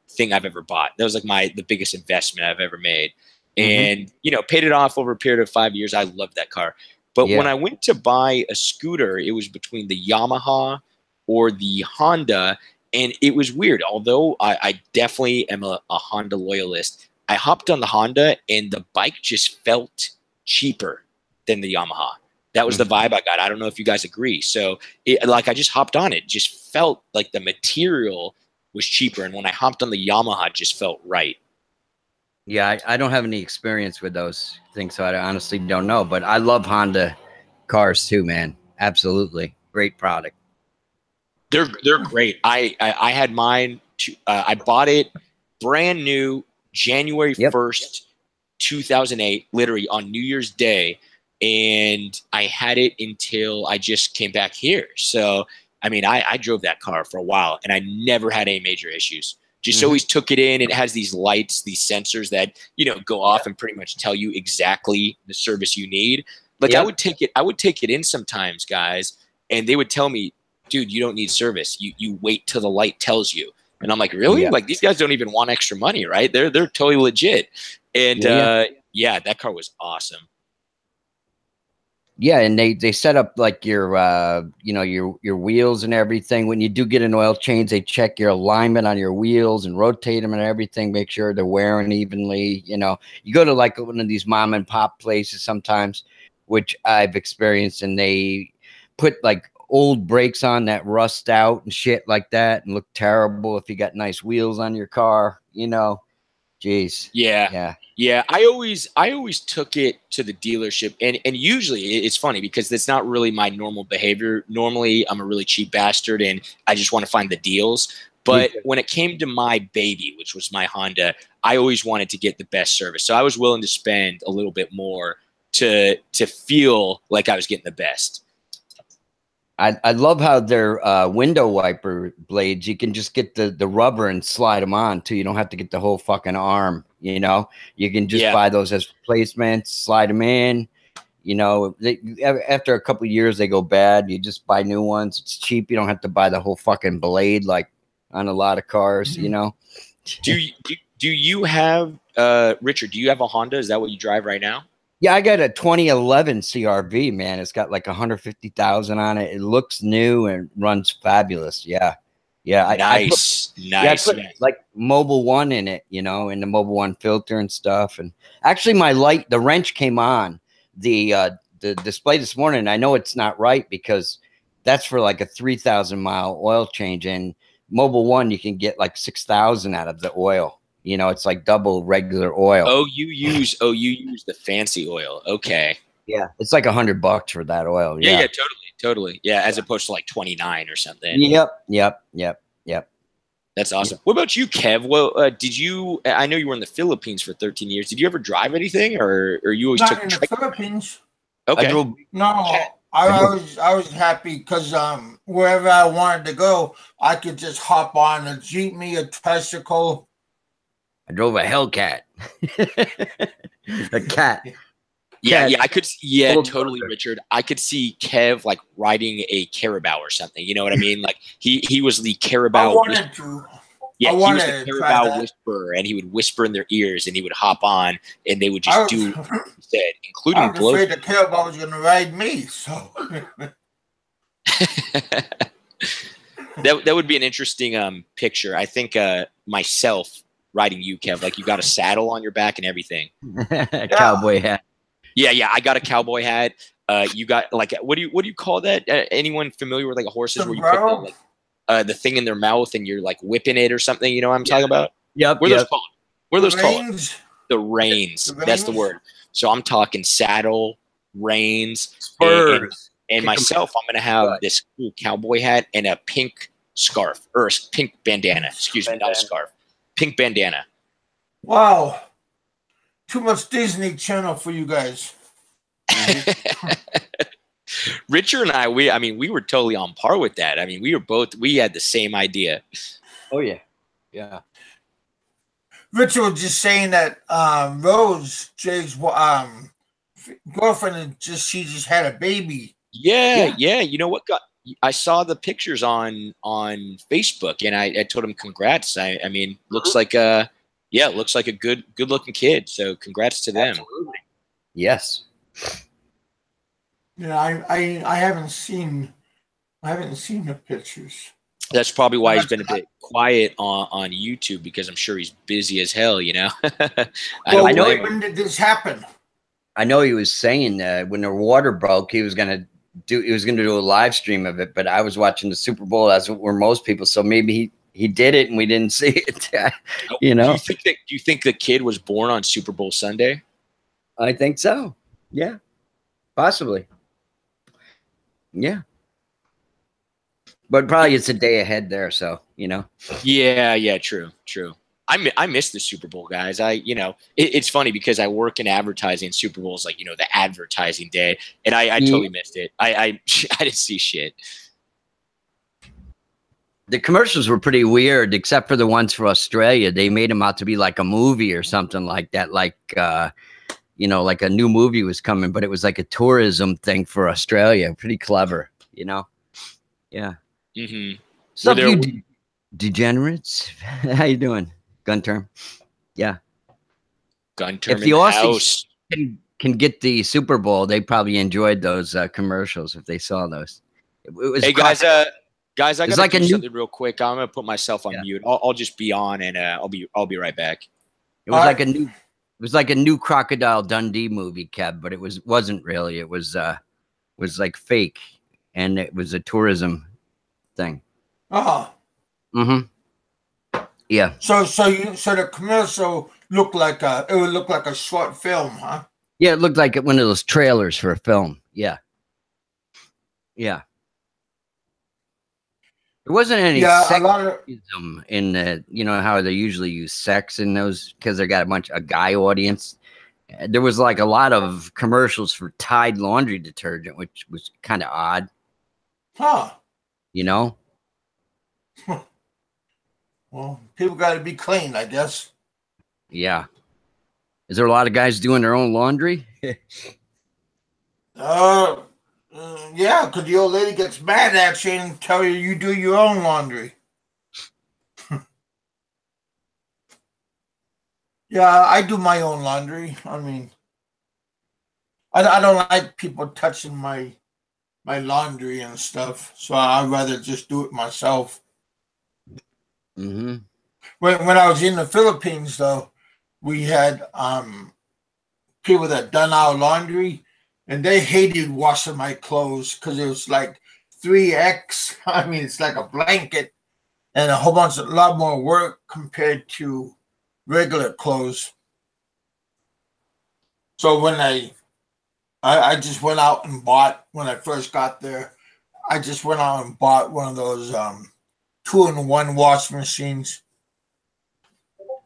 thing I've ever bought. That was like the biggest investment I've ever made. And, paid it off over a period of 5 years. I loved that car. But when I went to buy a scooter, it was between the Yamaha or the Honda. And it was weird. Although I definitely am a Honda loyalist, I hopped on the Honda and the bike just felt cheaper than the Yamaha. That was the vibe I got. I don't know if you guys agree. So I just hopped on it. Just felt like the material was cheaper. And when I hopped on the Yamaha, it just felt right. Yeah, I don't have any experience with those things, so I honestly don't know. But I love Honda cars too, man. Absolutely. Great product. They're great. I had mine. I bought it brand new January 1st, 2008, literally on New Year's Day. And I had it until I just came back here. So, I drove that car for a while and I never had any major issues. Just always took it in. It has these lights, these sensors that, go off and pretty much tell you exactly the service you need. Like I would take it in sometimes, guys, and they would tell me, dude, you don't need service. You wait till the light tells you. And I'm like, really? Yeah. Like these guys don't even want extra money, right? They're totally legit. And that car was awesome. Yeah, and they set up like your you know, your wheels and everything. When you do get an oil change, they check your alignment on your wheels and rotate them and everything, make sure they're wearing evenly. You know, you go to like one of these mom and pop places sometimes, which I've experienced, and they put like old brakes on that rust out and shit like that and look terrible if you got nice wheels on your car, you know. Jeez. Yeah. Yeah. Yeah, I always took it to the dealership, and usually it's funny because that's not really my normal behavior. Normally, I'm a really cheap bastard, and I just want to find the deals. But when it came to my baby, which was my Honda, I always wanted to get the best service, so I was willing to spend a little bit more to feel like I was getting the best. I love how their window wiper blades, you can just get the rubber and slide them on too. You don't have to get the whole fucking arm, you know. You can just buy those as replacements, slide them in. You know, after a couple of years, they go bad. You just buy new ones. It's cheap. You don't have to buy the whole fucking blade like on a lot of cars, you know. Do you have Richard? Do you have a Honda? Is that what you drive right now? Yeah, I got a 2011 CRV, man. It's got like 150,000 on it. It looks new and runs fabulous. Yeah. Yeah. Nice. I put like Mobile One in it, you know, and the Mobile One filter and stuff. And actually the wrench came on the display this morning. I know it's not right because that's for like a 3,000 mile oil change. And Mobile One, you can get like 6,000 out of the oil. You know, it's like double regular oil. Oh, you use the fancy oil. Okay. Yeah, it's like $100 for that oil. Yeah, totally. Yeah, as opposed to like 29 or something. Yep. That's awesome. What about you, Kev? Well, did you? I know you were in the Philippines for 13 years. Did you ever drive anything, or you always Not took in the Philippines? Okay. I was happy because wherever I wanted to go, I could just hop on a Jeep, a tricycle. I drove a Hellcat. A cat. Yeah, I could. Yeah, totally, Richard. I could see Kev like riding a Carabao or something. You know what I mean? Like he was the Carabao. I wanted to. Yeah, he was the Carabao whisperer, and he would whisper in their ears, and he would hop on, and they would just do what he said, including I was afraid the Carabao was going to ride me. So that would be an interesting picture. I think myself riding you, Kev, like you got a saddle on your back and everything. Cowboy hat. Yeah, I got a cowboy hat. You got like what do you call that? Anyone familiar with like a horses where you put the thing in their mouth and you're like whipping it or something? You know what I'm talking about? Yep. What are those called? What are those called? The reins. That's the word. So I'm talking saddle, reins, spurs, and myself. I'm gonna have this cool cowboy hat and a pink scarf or a pink bandana. Excuse me, not a scarf. Pink bandana. Wow. Too much Disney Channel for you guys. Richard and I we were totally on par with that. I mean, we had the same idea. Oh yeah. Yeah. Richard was just saying that Rose, Jay's girlfriend, she just had a baby. Yeah. You know what? I saw the pictures on Facebook, and I told him congrats. I mean, looks like a good looking kid. So congrats to them. Absolutely. Yes. Yeah, I haven't seen the pictures. That's probably why he's been a bit quiet on YouTube, because I'm sure he's busy as hell. You know. When did this happen? I know he was saying when the water broke, he was gonna do a live stream of it, but I was watching the Super Bowl, as were most people, so maybe he did it and we didn't see it. You know. Do you think the kid was born on Super Bowl Sunday? I think so. Yeah, possibly. Yeah, but probably it's a day ahead there, so you know. Yeah, true. I miss the Super Bowl, guys. It's funny because I work in advertising. Super Bowl is like, the advertising day, and I totally missed it. I didn't see shit. The commercials were pretty weird, except for the ones for Australia. They made them out to be like a movie or something like that, like like a new movie was coming, but it was like a tourism thing for Australia. Pretty clever, you know. Yeah. Mm-hmm. Sup, you degenerates? How you doing? Gun term. Yeah. Gun term. If the Aussies can get the Super Bowl, they probably enjoyed those commercials if they saw those. It was Hey guys, guys, I it's gotta like a do new something real quick. I'm gonna put myself on yeah. mute. I'll just be on, and I'll be right back. It was All like right. a new Crocodile Dundee movie, Kev, but it wasn't really. It was like fake, and it was a tourism thing. Uh-huh. Yeah. So the commercial looked like it would look like a short film, huh? Yeah, it looked like one of those trailers for a film. Yeah. Yeah. There wasn't any Yeah, a lot of sexism in the, you know, how they usually use sex in those because they got a guy audience. There was like a lot of commercials for Tide laundry detergent, which was kind of odd, huh. you know? Well, people got to be clean, I guess. Yeah. Is there a lot of guys doing their own laundry? Yeah, because the old lady gets mad at you and tell you you do your own laundry. Yeah, I do my own laundry. I mean, I don't like people touching my laundry and stuff, so I'd rather just do it myself. Mm-hmm. When I was in the Philippines, though, we had people that done our laundry, and they hated washing my clothes because it was like 3x. I mean, it's like a blanket and a lot more work compared to regular clothes. So when I just went out and bought, when I first got there, I just went out and bought one of those 2-in-1 wash machines.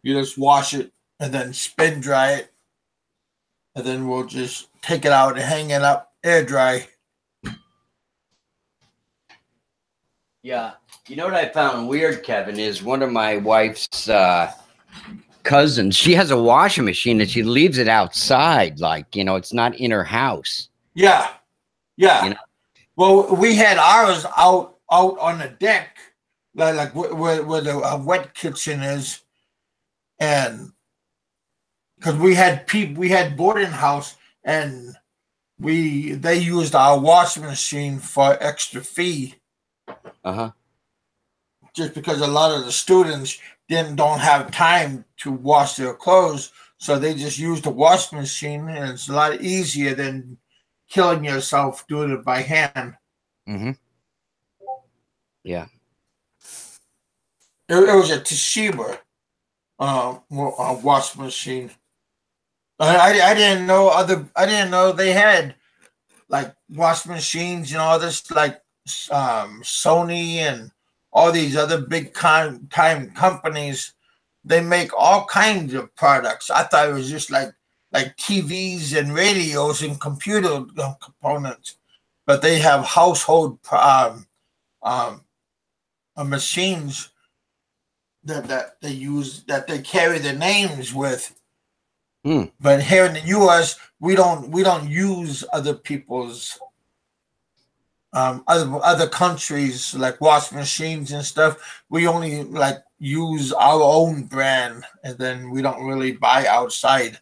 You just wash it and then spin dry it, and then we'll just take it out and hang it up air dry. Yeah. You know what I found weird, Kevin, is one of my wife's cousins, she has a washing machine and she leaves it outside, like, you know, it's not in her house. Yeah. You know? Well, we had ours out on the deck, like where the wet kitchen is, and because we had boarding house, and they used our washing machine for extra fee. Uh-huh. Just because a lot of the students don't have time to wash their clothes, so they just use the washing machine, and it's a lot easier than killing yourself doing it by hand. Mm-hmm. Yeah. It was a Toshiba washing machine. I didn't know they had like washing machines and all this, like Sony and all these other big time companies. They make all kinds of products. I thought it was just like TVs and radios and computer components, but they have household machines that they use, that they carry the names with. But here in the U.S., we don't use other people's other countries like washing machines and stuff. We only like use our own brand, and then we don't really buy outside.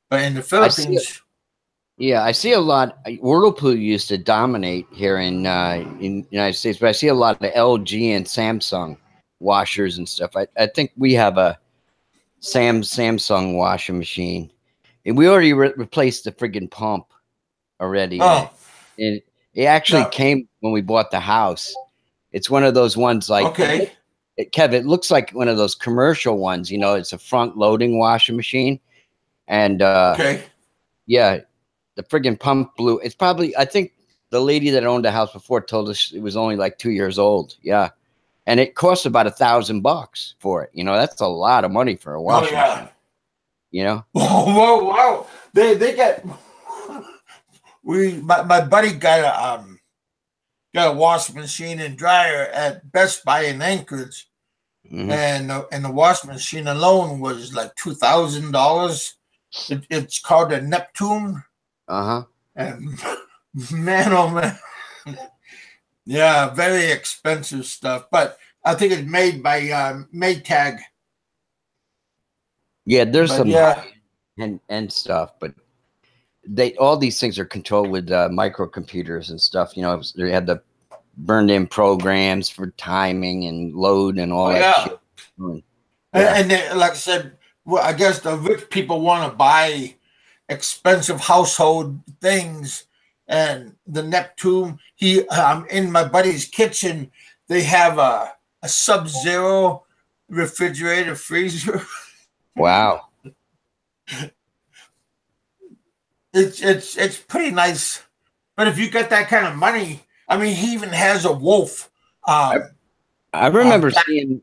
But in the Philippines, I see a lot. Whirlpool used to dominate here in United States, but I see a lot of LG and Samsung washers and stuff. I think we have a Samsung washing machine, and we already replaced the friggin' pump already. oh, And it actually no, came when we bought the house. It's one of those ones like okay, Kev, it looks like one of those commercial ones. You know, it's a front loading washing machine, and okay, yeah, the friggin' pump blew. It's probably, I think the lady that owned the house before told us it was only like 2 years old. Yeah. And it cost about $1,000 for it. You know, that's a lot of money for a washing machine. You know? Whoa. They get my buddy got a washing machine and dryer at Best Buy in Anchorage. And the washing machine alone was like $2,000. It's called a Neptune. And man, oh man, yeah, very expensive stuff. But I think it's made by Maytag. Yeah, there's some yeah and stuff, but all these things are controlled with microcomputers and stuff. You know, they had the burned in programs for timing and load and all that shit. And they, like I said, well, I guess the rich people want to buy expensive household things, and the Neptune. In my buddy's kitchen, they have a Sub-Zero refrigerator freezer. Wow. It's pretty nice, but if you get that kind of money, I mean, he even has a wolf. I remember seeing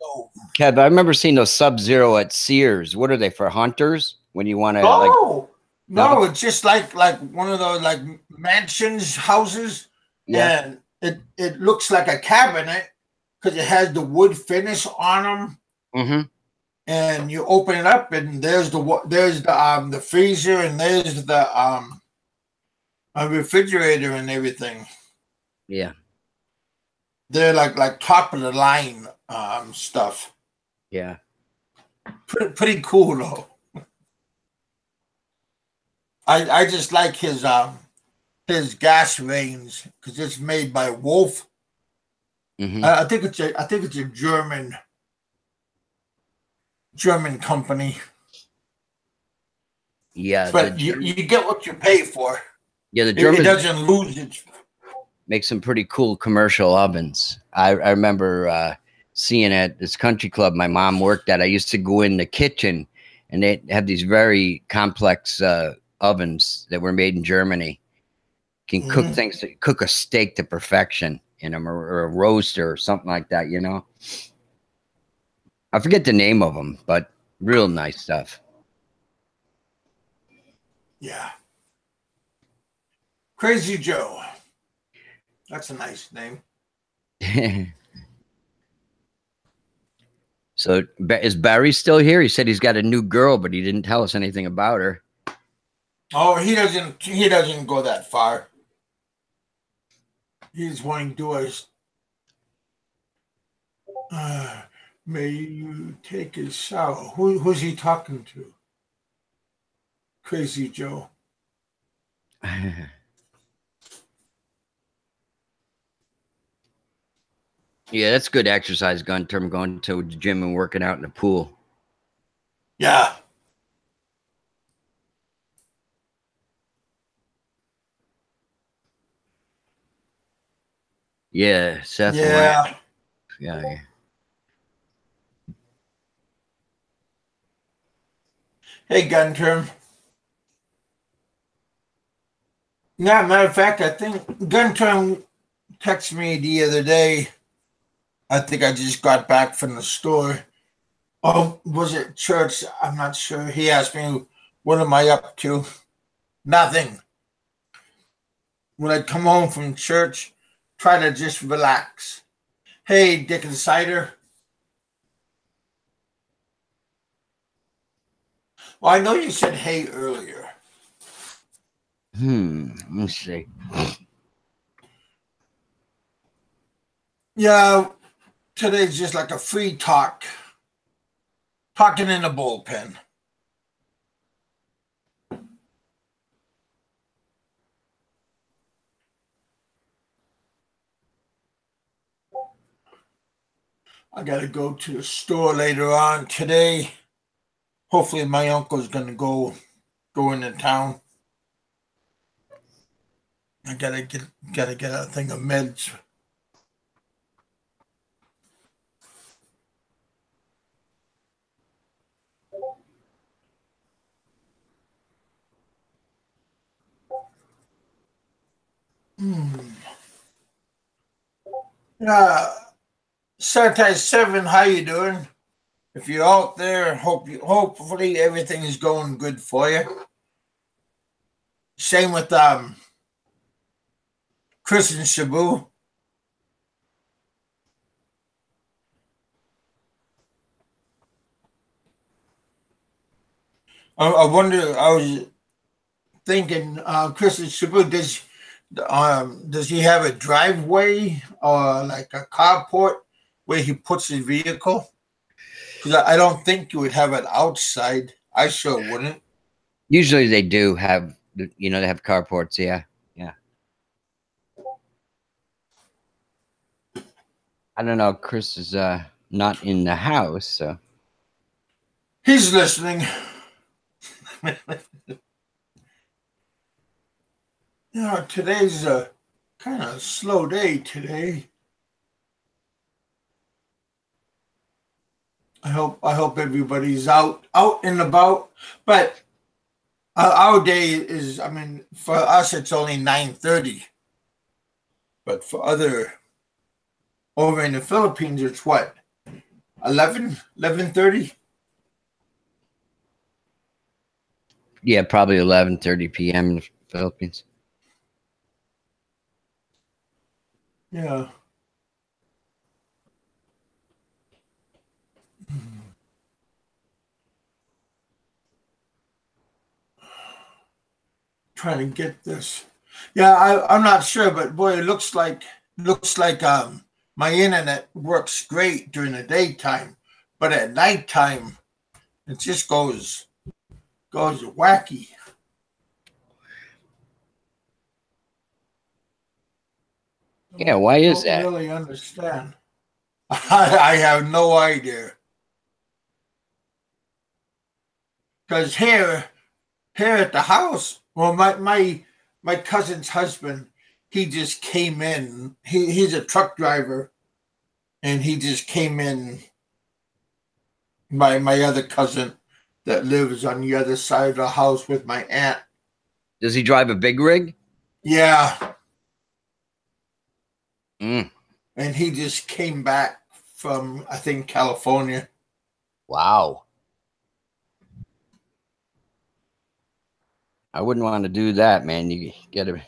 Kev. I remember seeing those Sub-Zero at Sears. What are they for hunters? When you want to no, it's just like one of those like mansions houses, and it looks like a cabinet because it has the wood finish on them. Mm-hmm. And you open it up, and there's the freezer, and there's the a refrigerator and everything. Yeah, they're like top of the line stuff. Yeah, pretty cool though. I just like his gas range because it's made by Wolf. Mm-hmm. I think it's a German company. Yeah, but you get what you pay for. Yeah, the Germans it doesn't lose its. Make some pretty cool commercial ovens. I remember seeing at this country club my mom worked at. I used to go in the kitchen, and they have these very complex ovens that were made in Germany. Can cook things, cook a steak to perfection in them, or a roaster or something like that. You know, I forget the name of them, but real nice stuff. Yeah. Crazy Joe. That's a nice name. So is Barry still here? He said he's got a new girl, but he didn't tell us anything about her. Oh, he doesn't go that far. He's wanting to do us. May you take a shower. Who's he talking to? Crazy Joe. Yeah, that's good exercise, going to the gym and working out in the pool. Yeah. Yeah, Seth. Yeah. Yeah. Hey, Gun Term. Yeah, matter of fact, I think Gun Term texted me the other day. I think I just got back from the store. Oh, was it church? I'm not sure. He asked me, what am I up to? Nothing. When I come home from church, try to just relax. Hey, Dick and Cider. Well, I know you said hey earlier. Let me see. Yeah, today's just like a free talk. Talking in a bullpen. I got to go to the store later on today. Hopefully my uncle's going to go into town. I got to get a thing of meds. Sartai 7, how you doing? If you're out there, hopefully everything is going good for you. Same with Chris and Shabu. I wonder. I was thinking, Chris and Shabu, does he have a driveway or like a carport where he puts his vehicle? Because I don't think you would have it outside. I sure wouldn't. Usually they do have You know, they have carports. Yeah. Yeah. I don't know. Chris is not in the house, so. He's listening. You know, today's a kind of slow day today. I hope everybody's out and about. But our day is, I mean, for us it's only 9:30. But for other over in the Philippines, it's what? 11:30? Yeah, probably 11:30 p.m. in the Philippines. Yeah. Trying to get this. Yeah, I'm not sure, but boy, it looks like my internet works great during the daytime, but at nighttime it just goes wacky. Yeah, why is I that? don't really understand. I have no idea. Because here at the house, well, my cousin's husband, he just came in. He's a truck driver, and he just came in. My other cousin that lives on the other side of the house with my aunt. Does he drive a big rig? Yeah. Mm. And he just came back from, I think, California. Wow. I wouldn't want to do that, man. You get to.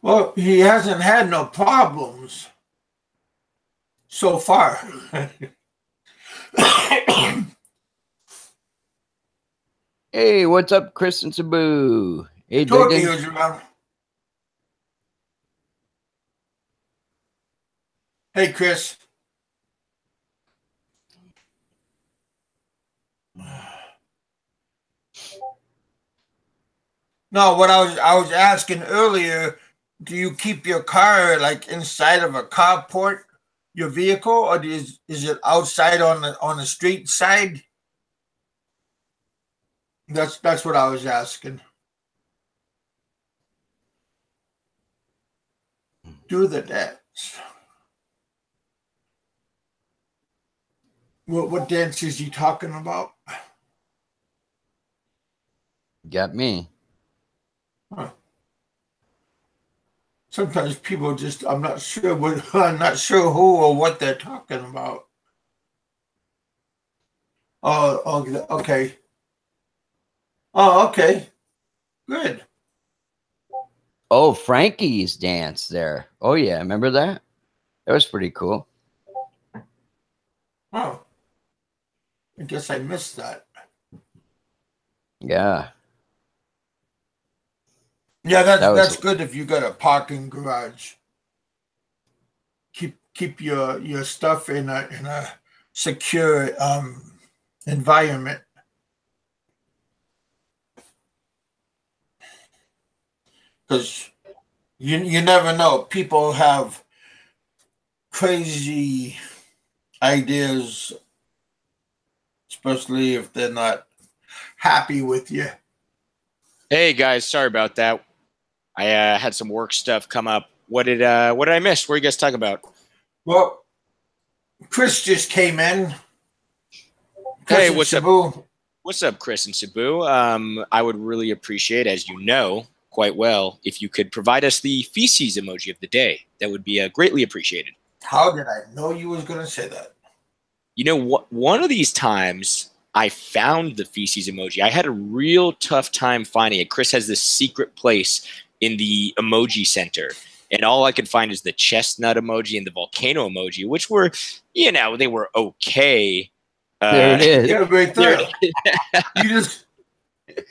Well, he hasn't had no problems so far. Hey, what's up, Chris and Sabu? Hey, Told me he Diggin. was around. Hey, Chris. No, what I was asking earlier, do you keep your car like inside of a carport, your vehicle, or is it outside on the street side? That's what I was asking. Do the dance. What dance is he talking about? Got me. Huh. Sometimes people just I'm not sure I'm not sure who or what they're talking about. Oh, okay. Oh, okay. Good. Oh, Frankie's dance there. Oh, yeah. Remember that? That was pretty cool. Oh, I guess I missed that. Yeah. Yeah, That was that's good if you got a parking garage. Keep your stuff in a secure environment. Because you never know. People have crazy ideas, especially if they're not happy with you. Hey guys, sorry about that. I had some work stuff come up. What did I miss? What are you guys talking about? Well, Chris just came in. Hey, Cousin what's up? Shabu. What's up, Chris and Sabu? I would really appreciate, as you know quite well, if you could provide us the feces emoji of the day. That would be greatly appreciated. How did I know you was gonna say that? You know what? One of these times I found the feces emoji. I had a real tough time finding it. Chris has this secret place in the emoji center, and all I could find is the chestnut emoji and the volcano emoji, which were, they were okay. there. It is. Yeah, right there. There it You just.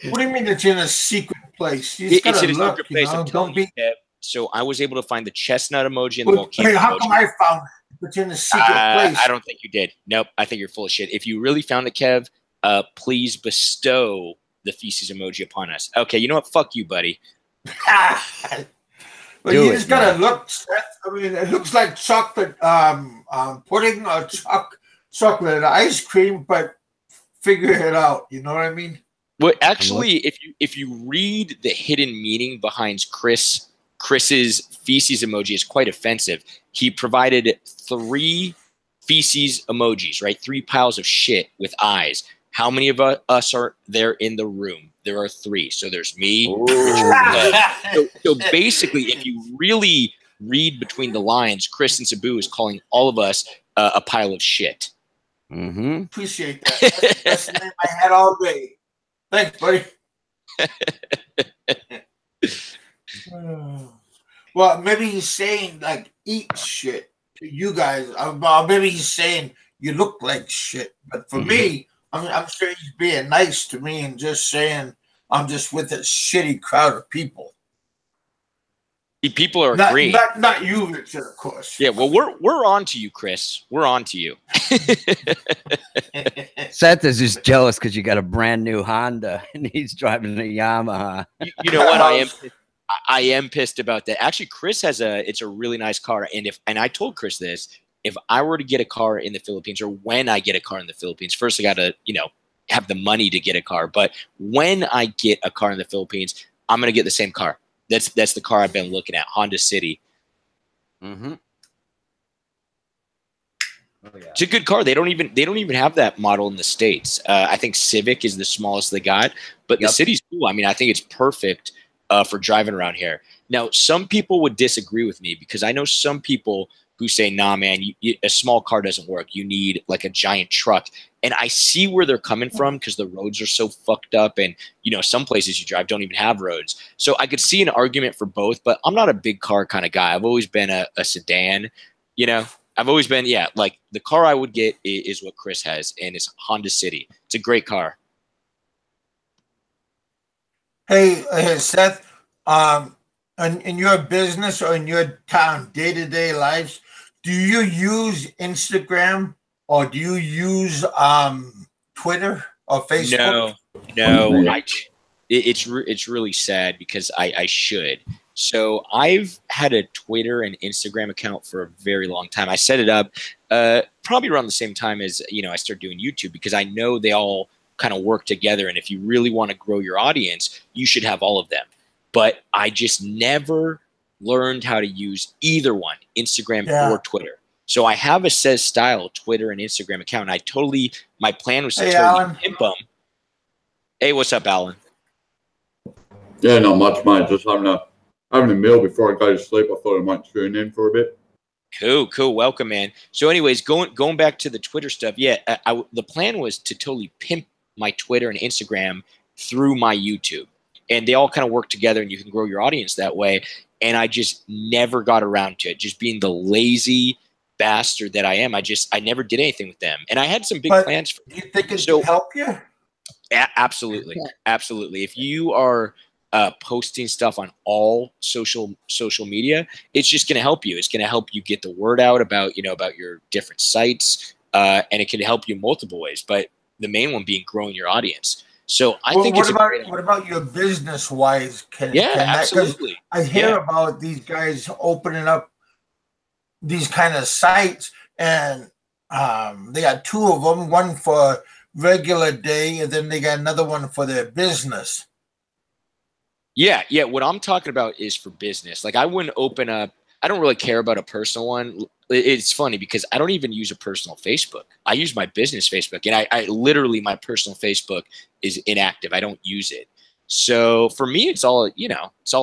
What do you mean it's in a secret place? You just It's gotta in a look. secret You place. know? I'm Don't telling you, be. Kev. So I was able to find the chestnut emoji and the Well, volcano hey, how emoji. come I found it? It's in a secret place. I don't think you did. Nope. I think you're full of shit. If you really found it, Kev, please bestow the feces emoji upon us. Okay, you know what? Fuck you, buddy. But you just gotta look, Seth. I mean, it looks like chocolate pudding or chocolate ice cream, but figure it out. You know what I mean? Well, actually, if you read the hidden meaning behind Chris's feces emoji, is quite offensive. He provided 3 feces emojis, right? 3 piles of shit with eyes. How many of us are there in the room? There are 3. So there's me. So basically, if you really read between the lines, Chris and Sabu is calling all of us a pile of shit. Mm-hmm. Appreciate that. That's in my head all day. Thanks, buddy. Well, maybe he's saying like eat shit to you guys. Maybe he's saying you look like shit. But for me, I'm sure he's being nice to me and just saying I'm just with a shitty crowd of people. People are agreeing. Not you, Richard, of course. Yeah, well, we're on to you, Chris. We're on to you. Seth is just jealous because you got a brand new Honda and he's driving a Yamaha. You know what? I am pissed about that. Actually, Chris has it's a really nice car, and I told Chris this. If I were to get a car in the Philippines, or when I get a car in the Philippines, first I got to have the money to get a car. But when I get a car in the Philippines, I'm gonna get the same car. That's the car I've been looking at, Honda City. Mm-hmm. Oh, yeah. It's a good car. They don't even have that model in the States. I think Civic is the smallest they got, but the City's cool. I mean, I think it's perfect for driving around here. Now, some people would disagree with me because I know some people who say, nah, man, a small car doesn't work. You need like a giant truck. And I see where they're coming from because the roads are so fucked up. And, some places you drive don't even have roads. So I could see an argument for both, but I'm not a big car kind of guy. I've always been a sedan, I've always been, like the car I would get is what Chris has, and it's Honda City. It's a great car. Hey, Seth, in your business or in your town, day-to-day lives, do you use Instagram or do you use Twitter or Facebook? No. It's really sad because I should. So I've had a Twitter and Instagram account for a very long time. I set it up probably around the same time as I started doing YouTube because I know they all kind of work together. And if you really want to grow your audience, you should have all of them. But I just never learned how to use either one, Instagram or Twitter. So I have a Says Style Twitter and Instagram account. And my plan was to totally pimp them. Hey, what's up, Alan? Yeah, not much, mate. Just having a meal before I go to sleep. I thought I might tune in for a bit. Cool. Welcome, man. So anyways, going back to the Twitter stuff, the plan was to totally pimp my Twitter and Instagram through my YouTube. And they all kind of work together and you can grow your audience that way. And I just never got around to it. Just being the lazy bastard that I am, I never did anything with them. And I had some big plans. Do you think it will help you? Absolutely. Absolutely. If you are posting stuff on all social media, it's just going to help you. It's going to help you get the word out about your different sites. And it can help you multiple ways. But the main one being growing your audience. So I think what about your business wise? Absolutely. I hear about these guys opening up these kind of sites, and they got 2 of them, one for regular day, and then they got another one for their business. Yeah. What I'm talking about is for business. Like I wouldn't open up. I don't really care about a personal one. It's funny because I don't even use a personal Facebook. I use my business Facebook, and I literally, my personal Facebook is inactive. I don't use it. So for me, it's all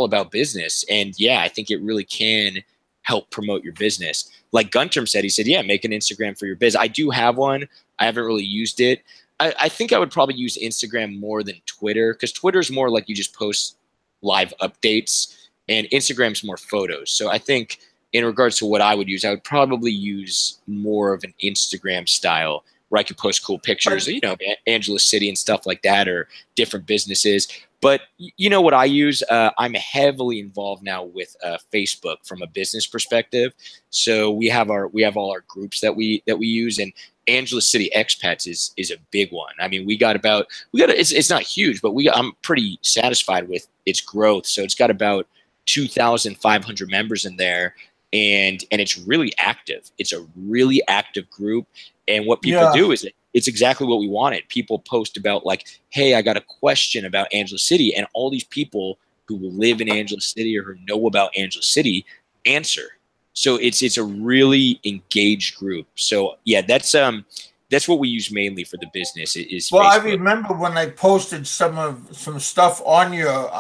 about business. And I think it really can help promote your business. Like Gunterm said, he said, make an Instagram for your biz. I do have one. I haven't really used it. I think I would probably use Instagram more than Twitter because Twitter is more like you just post live updates, and Instagram's more photos. So I think in regards to what I would use, I would probably use more of an Instagram style where I could post cool pictures, of Angeles City and stuff like that, or different businesses. But you know what I use? I'm heavily involved now with Facebook from a business perspective. So we have all our groups that we use, and Angeles City expats is a big one. I mean, it's not huge, but I'm pretty satisfied with its growth. So it's got about 2,500 members in there, and it's really active. It's a really active group. And what people do is it's exactly what we wanted. People post about like, hey, I got a question about Angeles City, and all these people who live in Angeles City or who know about Angeles City answer. So it's a really engaged group. So yeah, that's what we use mainly for the business is well, Facebook. I remember when I posted some stuff on your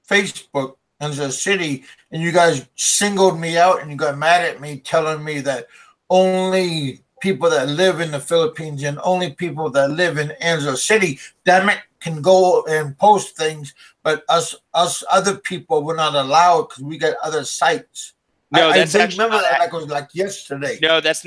Facebook in the city, and you guys singled me out and you got mad at me, telling me that only people that live in the Philippines and only people that live in Angeles City, damn it, can go and post things, but us other people were not allowed because we got other sites. No, I that's actually remember that like it was like yesterday. No, that's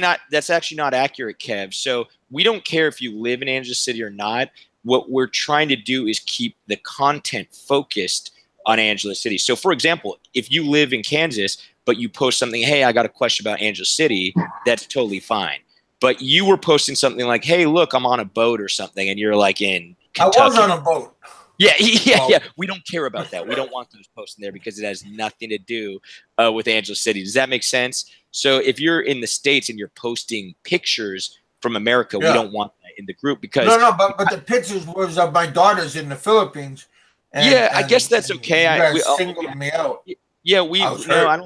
actually not accurate, Kev. So we don't care if you live in Angeles City or not. What we're trying to do is keep the content focused on Angeles City. So for example, if you live in Kansas, but you post something, hey, I got a question about Angeles City, that's totally fine. But you were posting something like, hey, look, I'm on a boat or something, and you're like in Kentucky. I was on a boat. Yeah. We don't care about that. We don't want those posts in there because it has nothing to do with Angeles City. Does that make sense? So if you're in the States and you're posting pictures from America, we don't want that in the group because but the pictures was of my daughters in the Philippines. I guess that's okay. You guys singled me out. Yeah, I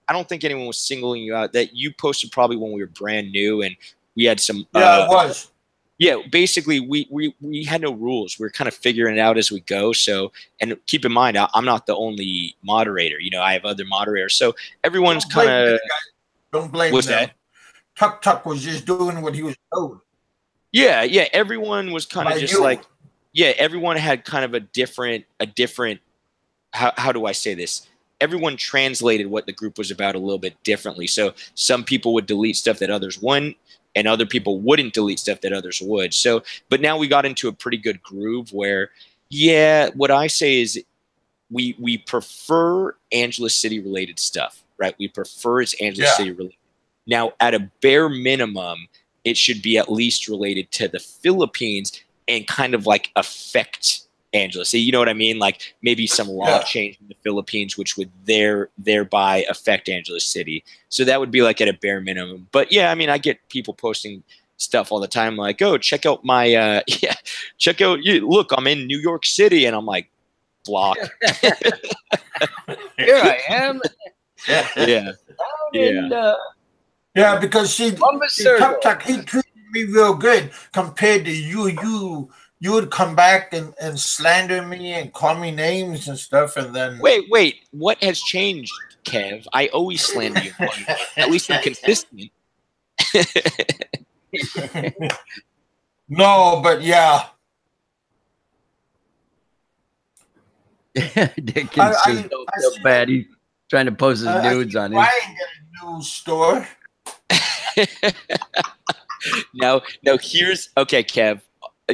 don't think anyone was singling you out. That you posted probably when we were brand new and we had some. Yeah, it was. Yeah, basically, we had no rules. We were kind of figuring it out as we go. So, and keep in mind, I'm not the only moderator. You know, I have other moderators. So everyone's kind of. Don't blame what's them. that? Tuck was just doing what he was told. Yeah. Everyone was kind of just like, everyone had kind of a different. How do I say this? Everyone translated what the group was about a little bit differently. So some people would delete stuff that others wouldn't, and other people wouldn't delete stuff that others would. So, but now we got into a pretty good groove where, what I say is we prefer Angeles City related stuff, right? We prefer it's Angeles City related. Now, at a bare minimum, it should be at least related to the Philippines and kind of like affect Angeles. You know what I mean? Like maybe some law change in the Philippines, which would thereby affect Angeles City. So that would be like at a bare minimum. But yeah, I mean, I get people posting stuff all the time, like, "Oh, check out my look, I'm in New York City," and I'm like, block. Here I am. Yeah, because Tuck, he treated me real good compared to you. You would come back and slander me and call me names and stuff, and then wait, what has changed, Kev? I always slander you. At least I'm consistent. No, but yeah. Dickens is so bad. He's trying to post his nudes on him. I ain't get a news store. No, here's okay, Kev.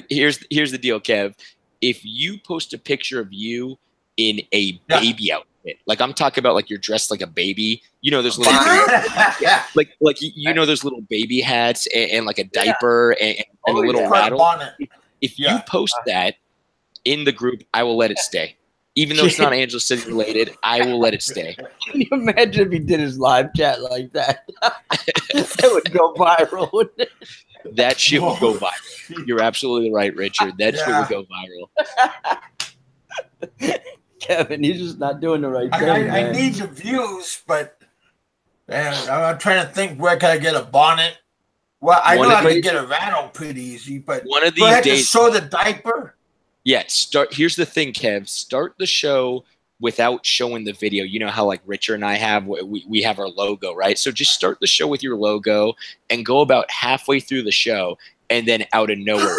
Here's the deal, Kev. If you post a picture of you in a baby outfit, like I'm talking about, like you're dressed like a baby, you know, those little like you know those little baby hats and like a diaper and a little rattle. If you post that in the group, I will let it stay. Even though it's not Angeles City related, I will let it stay. Can you imagine if he did his live chat like that? That would go viral, wouldn't it? That shit would go viral. You're absolutely right, Richard. That shit would go viral. Kevin, he's just not doing the right thing. I need the views, but man, I'm trying to think, where can I get a bonnet? Well, I know I can get a rattle pretty easy, but one of these days, to show the diaper. Yeah, here's the thing, Kev. Start the show without showing the video. You know how like Richard and I have, we have our logo, right? So just start the show with your logo and go about halfway through the show, and then out of nowhere,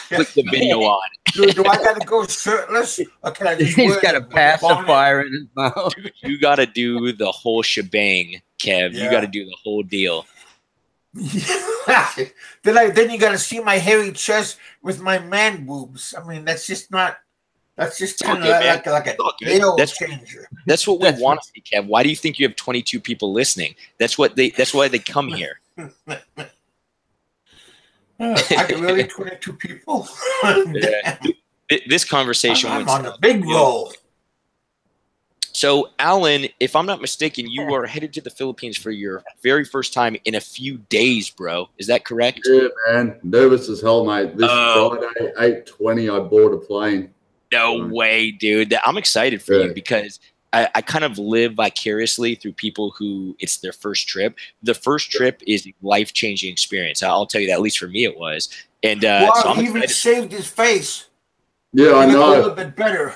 click the video on. Do I got to go shirtless? Or can I just He's got a pacifier in his mouth. Dude, you got to do the whole shebang, Kev. You got to do the whole deal. Then you got to see my hairy chest with my man boobs. I mean, that's just not. That's just kind of like a deal changer. That's what we want to see, Kev. Why do you think you have 22 people listening? That's why they come here. I can really 22 people. Yeah. This conversation I'm went on a big roll. So, Alan, if I'm not mistaken, you are headed to the Philippines for your very first time in a few days, bro. Is that correct? Yeah, man. Nervous as hell, mate. This Friday, 8:20, I board a plane. No way, dude. I'm excited for you because I kind of live vicariously through people who it's their first trip. The first trip is a life-changing experience. I'll tell you that, at least for me it was. And wow, so he even shaved his face. Yeah, I know. A little bit better.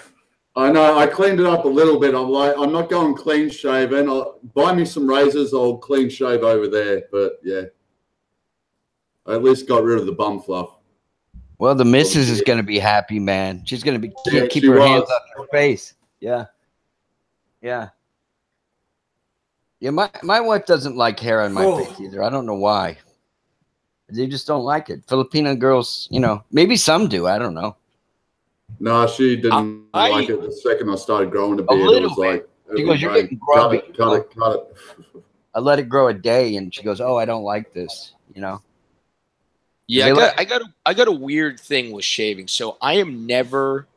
I know. I cleaned it up a little bit. I'm like, I'm not going clean shaven. I'll buy me some razors. I'll clean shave over there. But yeah, I at least got rid of the bum fluff. Well, the missus is going to be happy, man. She's going to be keep her hands on her face. Yeah. Yeah. Yeah, my wife doesn't like hair on my face either. I don't know why. They just don't like it. Filipino girls, you know, maybe some do. I don't know. No, she didn't like it the second I started growing a beard. It was like, she goes, "You're getting grubby." Cut it. I let it grow a day, and she goes, "Oh, I don't like this," you know. Yeah, I got a weird thing with shaving. So I am never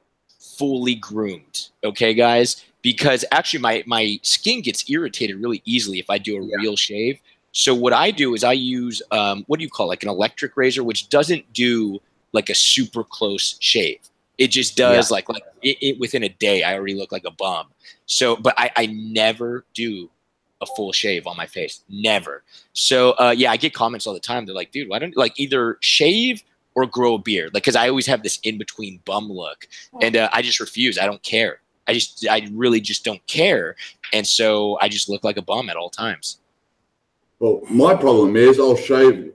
fully groomed. Okay, guys, because actually my skin gets irritated really easily if I do a real shave. So what I do is I use what do you call it? Like an electric razor, which doesn't do like a super close shave. It just does like it within a day. I already look like a bum. So, but I never do a full shave on my face. Never. So, yeah, I get comments all the time. They're like, dude, why don't you like either shave or grow a beard? Like, cause I always have this in between bum look and I just refuse. I don't care. I really just don't care. And so I just look like a bum at all times. Well, my problem is I'll shave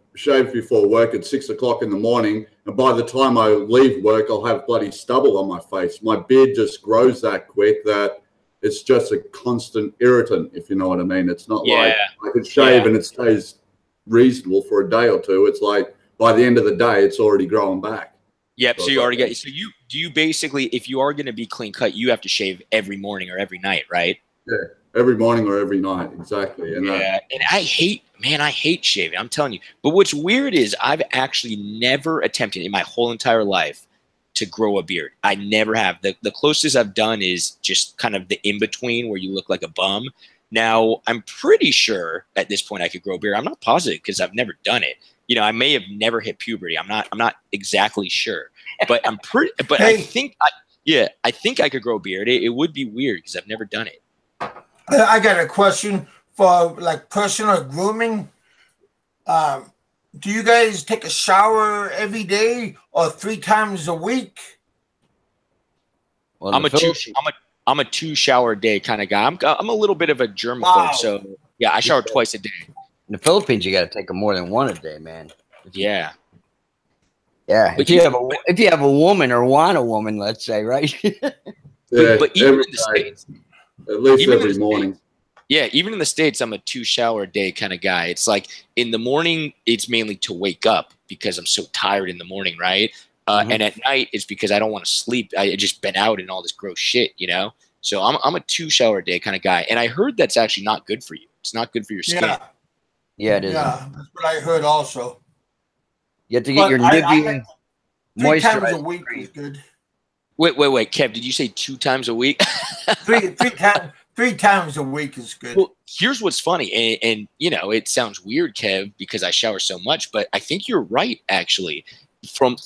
before work at 6 o'clock in the morning, and by the time I leave work, I'll have bloody stubble on my face. My beard just grows that quick that it's just a constant irritant, if you know what I mean. It's not like I could shave and it stays reasonable for a day or two. It's like by the end of the day, it's already growing back. Yep. So you already get. So you basically, if you are going to be clean cut, you have to shave every morning or every night, right? Yeah. Every morning or every night, exactly. And and I hate shaving. I'm telling you. But what's weird is I've actually never attempted in my whole entire life to grow a beard. I never have. The closest I've done is just kind of the in between where you look like a bum. Now I'm pretty sure at this point I could grow a beard. I'm not positive because I've never done it. You know, I may have never hit puberty. I'm not exactly sure, but I'm pretty. But I think I could grow a beard. It would be weird because I've never done it. I got a question for like personal grooming. Do you guys take a shower every day or 3 times a week? Well, I'm a 2 shower a day kind of guy. I'm a little bit of a germaphobe, so yeah, I shower twice a day. In the Philippines, you got to take them more than one a day, man. Yeah. Yeah. If you have a woman or want a woman, let's say, right? but even in the States. At least every morning. Yeah, even in the States, I'm a 2 shower a day kind of guy. It's like in the morning, it's mainly to wake up because I'm so tired in the morning, right? And at night, it's because I don't want to sleep. I just been out and all this gross shit, you know? So I'm a 2 shower a day kind of guy. And I heard that's actually not good for you. It's not good for your skin. Yeah, it is. Yeah, that's what I heard also. You have to get your Nivea moisturizer. 3 times a week is good. Wait, Kev, did you say 2 times a week? Three times a week is good. Well, here's what's funny, and you know, it sounds weird, Kev, because I shower so much, but I think you're right, actually.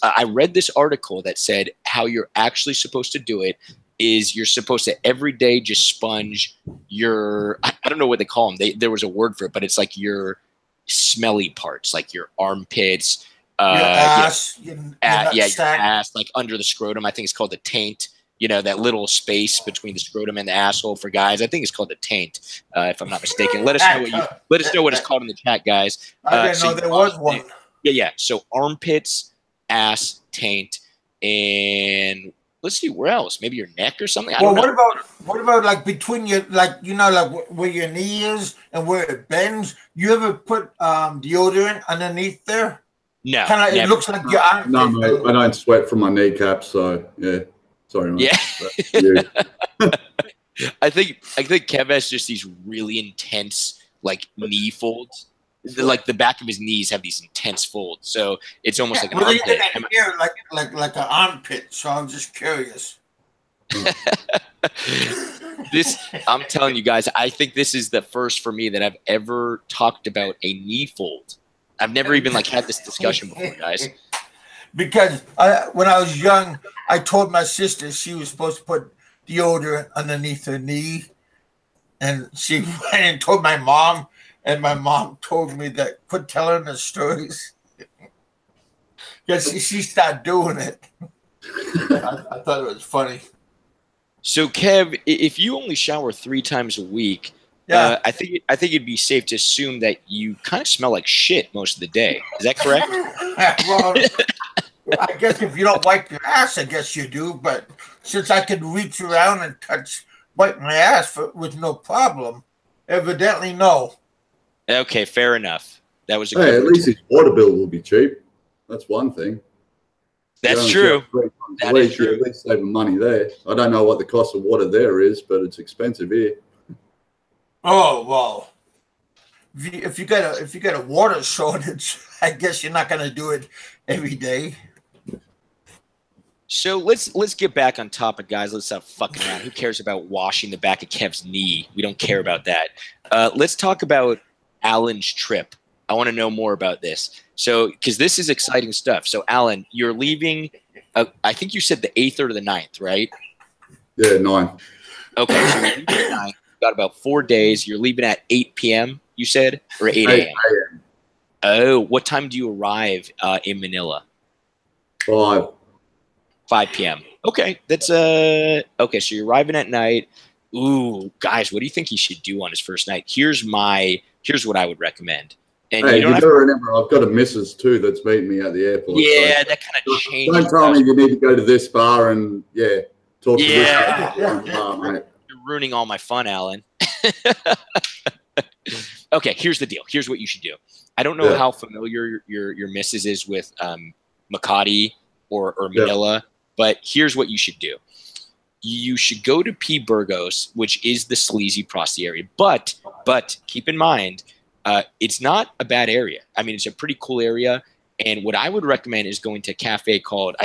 I read this article that said how you're actually supposed to do it is you're supposed to every day just sponge your, I don't know what they call them. There was a word for it, but it's like your smelly parts, like your armpits, your ass, your ass, like under the scrotum. I think it's called the taint. You know, that little space between the scrotum and the asshole for guys. I think it's called the taint, if I'm not mistaken. Let us know what it's called in the chat, guys. I didn't know there was one. Yeah. So armpits, ass, taint, and let's see where else. Maybe your neck or something. Well, what about like between your, like, you know, like where your knee is and where it bends? You ever put deodorant underneath there? No. Kind of, it looks like your arm. No, mate, I don't sweat from my kneecaps, so yeah. Sorry, mate. Yeah. I think Kev has just these really intense like knee folds. like the back of his knees have these intense folds. So it's almost like an well, armpit. here, like an armpit. So I'm just curious. I'm telling you guys, I think this is the first for me that I've ever talked about a knee fold. I've never even like had this discussion before, guys. Because when I was young, I told my sister she was supposed to put deodorant underneath her knee, and she went and told my mom, and my mom told me that quit telling her stories because she started doing it. I thought it was funny. So, Kev, if you only shower 3 times a week, Yeah. I think it'd be safe to assume that you kind of smell like shit most of the day. Is that correct? Well, I guess if you don't wipe your ass, I guess you do. But since I could reach around and wipe my ass with no problem, evidently no. Okay, fair enough. That was a Hey, good at least his water bill will be cheap. That's one thing. That's true. That is true. You're at least saving money there. I don't know what the cost of water there is, but it's expensive here. Oh well, if you got a water shortage, I guess you're not going to do it every day. So let's get back on topic, guys. Let's stop fucking around. Who cares about washing the back of Kev's knee? We don't care about that. Let's talk about Alan's trip. I want to know more about this. So, because this is exciting stuff. So, Alan, you're leaving. I think you said the 8th or the 9th, right? Yeah, 9. Okay, so you're leaving the 9th. You've got about 4 days. You're leaving at 8 p.m. You said, or 8 a.m. Oh, what time do you arrive in Manila? 5. 5 p.m. Okay, that's okay. So you're arriving at night. Ooh, guys, what do you think he should do on his first night? Here's what I would recommend. And hey, you you gotta remember, I've got a missus too that's meeting me at the airport. Yeah, so that kind of changes. Don't tell me you need to go to this bar and talk to this bar, mate. You're ruining all my fun, Alan. Okay, here's the deal. Here's what you should do. I don't know how familiar your missus is with Makati or Manila, but here's what you should do. You should go to P. Burgos, which is the sleazy prosty area. But keep in mind, it's not a bad area. I mean, it's a pretty cool area. And what I would recommend is going to a cafe called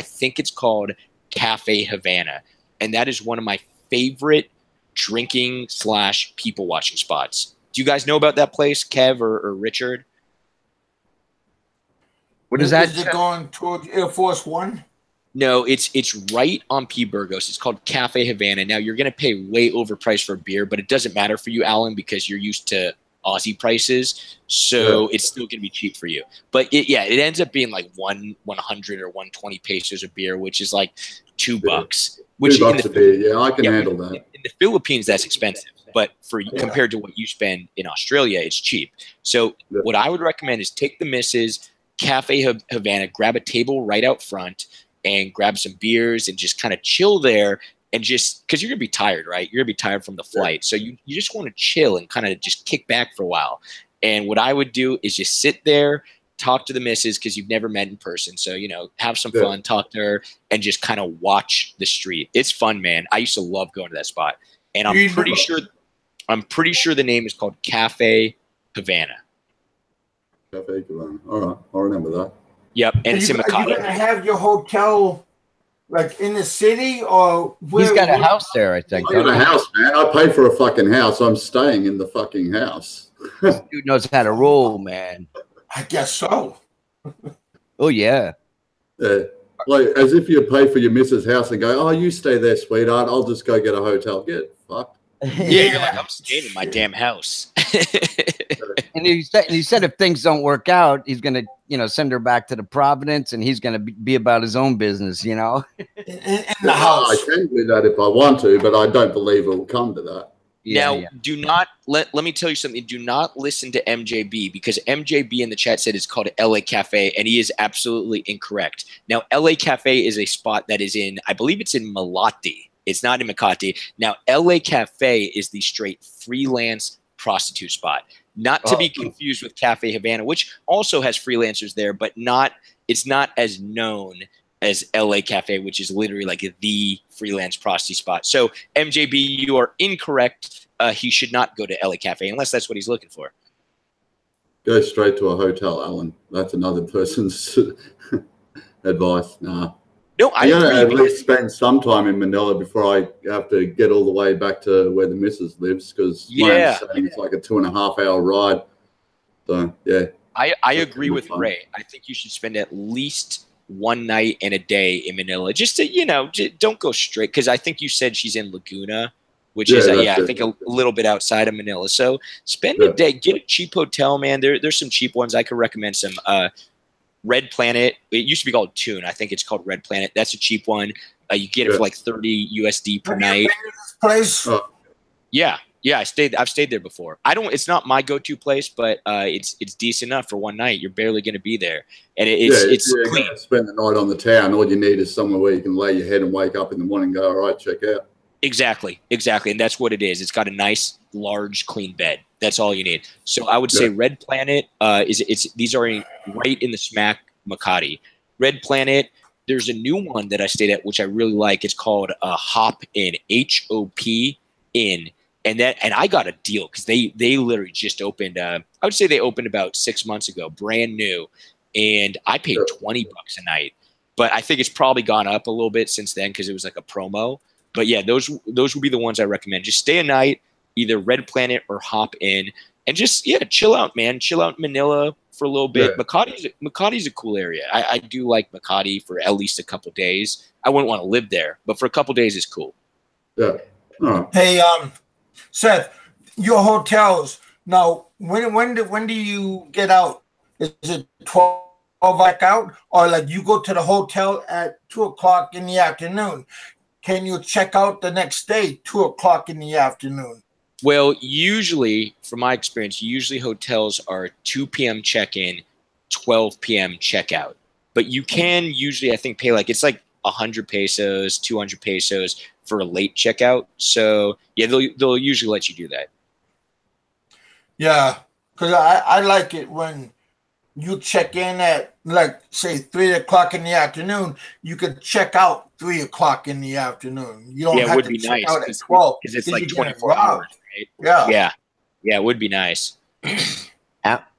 Cafe Havana. And that is one of my favorite drinking / people watching spots. Do you guys know about that place, Kev or Richard? What is that? Is it going towards Air Force One? No, it's right on P. Burgos. It's called Cafe Havana. Now, you're going to pay way overpriced for beer, but it doesn't matter for you, Alan, because you're used to Aussie prices. So it's still going to be cheap for you. But it ends up being like 100 or 120 pesos a beer, which is like $2. Which $2 a beer. Yeah, I can handle that. In the Philippines, that's expensive. But compared to what you spend in Australia, it's cheap. So what I would recommend is take the missus, Cafe Havana, grab a table right out front, and grab some beers and just kind of chill there, and just because you're gonna be tired, right? You're gonna be tired from the flight, so you just want to chill and kind of just kick back for a while. And what I would do is just sit there, talk to the missus because you've never met in person, so have some fun, talk to her, and just kind of watch the street. It's fun, man. I used to love going to that spot, and I'm pretty sure the name is called Cafe Havana. Cafe Havana. All right, I'll remember that. Yep, and it's in Makati. Are you gonna have your hotel like in the city, or he's got a house there? I think. I got a house, man. I paid for a fucking house. I'm staying in the fucking house. This dude knows how to roll, man. I guess so. Oh yeah. Like as if you pay for your missus' house and go, "Oh, you stay there, sweetheart. I'll just go get a hotel." Get fucked. Yeah, you're like, I'm staying in my damn house. And he said if things don't work out, he's gonna send her back to the Providence, and he's gonna be about his own business. In the house. I can do that if I want to, but I don't believe it will come to that. Do not let me tell you something. Do not listen to MJB, because MJB in the chat said it's called LA Cafe, and he is absolutely incorrect. Now, LA Cafe is a spot that is I believe it's in Malati. It's not in Makati. Now, LA Cafe is the straight freelance prostitute spot. Not to be confused with Cafe Havana, which also has freelancers there, but it's not as known as LA Cafe, which is literally like the freelance prostitute spot. So, MJB, you are incorrect. He should not go to LA Cafe unless that's what he's looking for. go straight to a hotel, Alan. That's another person's advice. Nah. No, I gotta at agree. least spend some time in Manila before I have to get all the way back to where the missus lives, because my understanding it's like a 2.5-hour ride. So yeah. I agree with Ray. I think you should spend at least one night and a day in Manila, just to, you know, don't go straight, because I think you said she's in Laguna, which is I think a little bit outside of Manila. So spend a day, get a cheap hotel, man. There's some cheap ones. I could recommend some. Red Planet. It used to be called Tune. I think it's called Red Planet. That's a cheap one. You get it for like 30 USD per night. Place? Yeah. I've stayed there before. It's not my go-to place, but it's decent enough for one night. You're barely going to be there, and it's clean. Spend the night on the town. All you need is somewhere where you can lay your head and wake up in the morning and go, all right, check out. Exactly, and that's what it is. It's got a nice, large, clean bed. That's all you need. So I would say Red Planet these are right in the smack Makati. Red Planet. There's a new one that I stayed at, which I really like. It's called Hop In, HOP In, and I got a deal because they literally just opened. I would say they opened about 6 months ago, brand new, and I paid $20 a night. But I think it's probably gone up a little bit since then because it was like a promo. But yeah, those would be the ones I recommend. Just stay a night, either Red Planet or Hop In, and just chill out, man. Chill out in Manila for a little bit. Makati's a cool area. I do like Makati for at least a couple days. I wouldn't want to live there, but for a couple days, it's cool. Yeah. Hey, Seth, your hotels now. When do you get out? Is it 12 back out, or like you go to the hotel at 2 o'clock in the afternoon? Can you check out the next day, 2 o'clock in the afternoon? Well, usually, from my experience, hotels are 2 p.m. check-in, 12 p.m. checkout. But you can usually, I think, pay it's like 100 pesos, 200 pesos for a late checkout. So yeah, they'll usually let you do that. Yeah, because I like it when you check in at say 3 o'clock in the afternoon. You could check out 3 o'clock in the afternoon. You don't have to check out at 12 because it's like 24 hours, right? Yeah, it would be nice.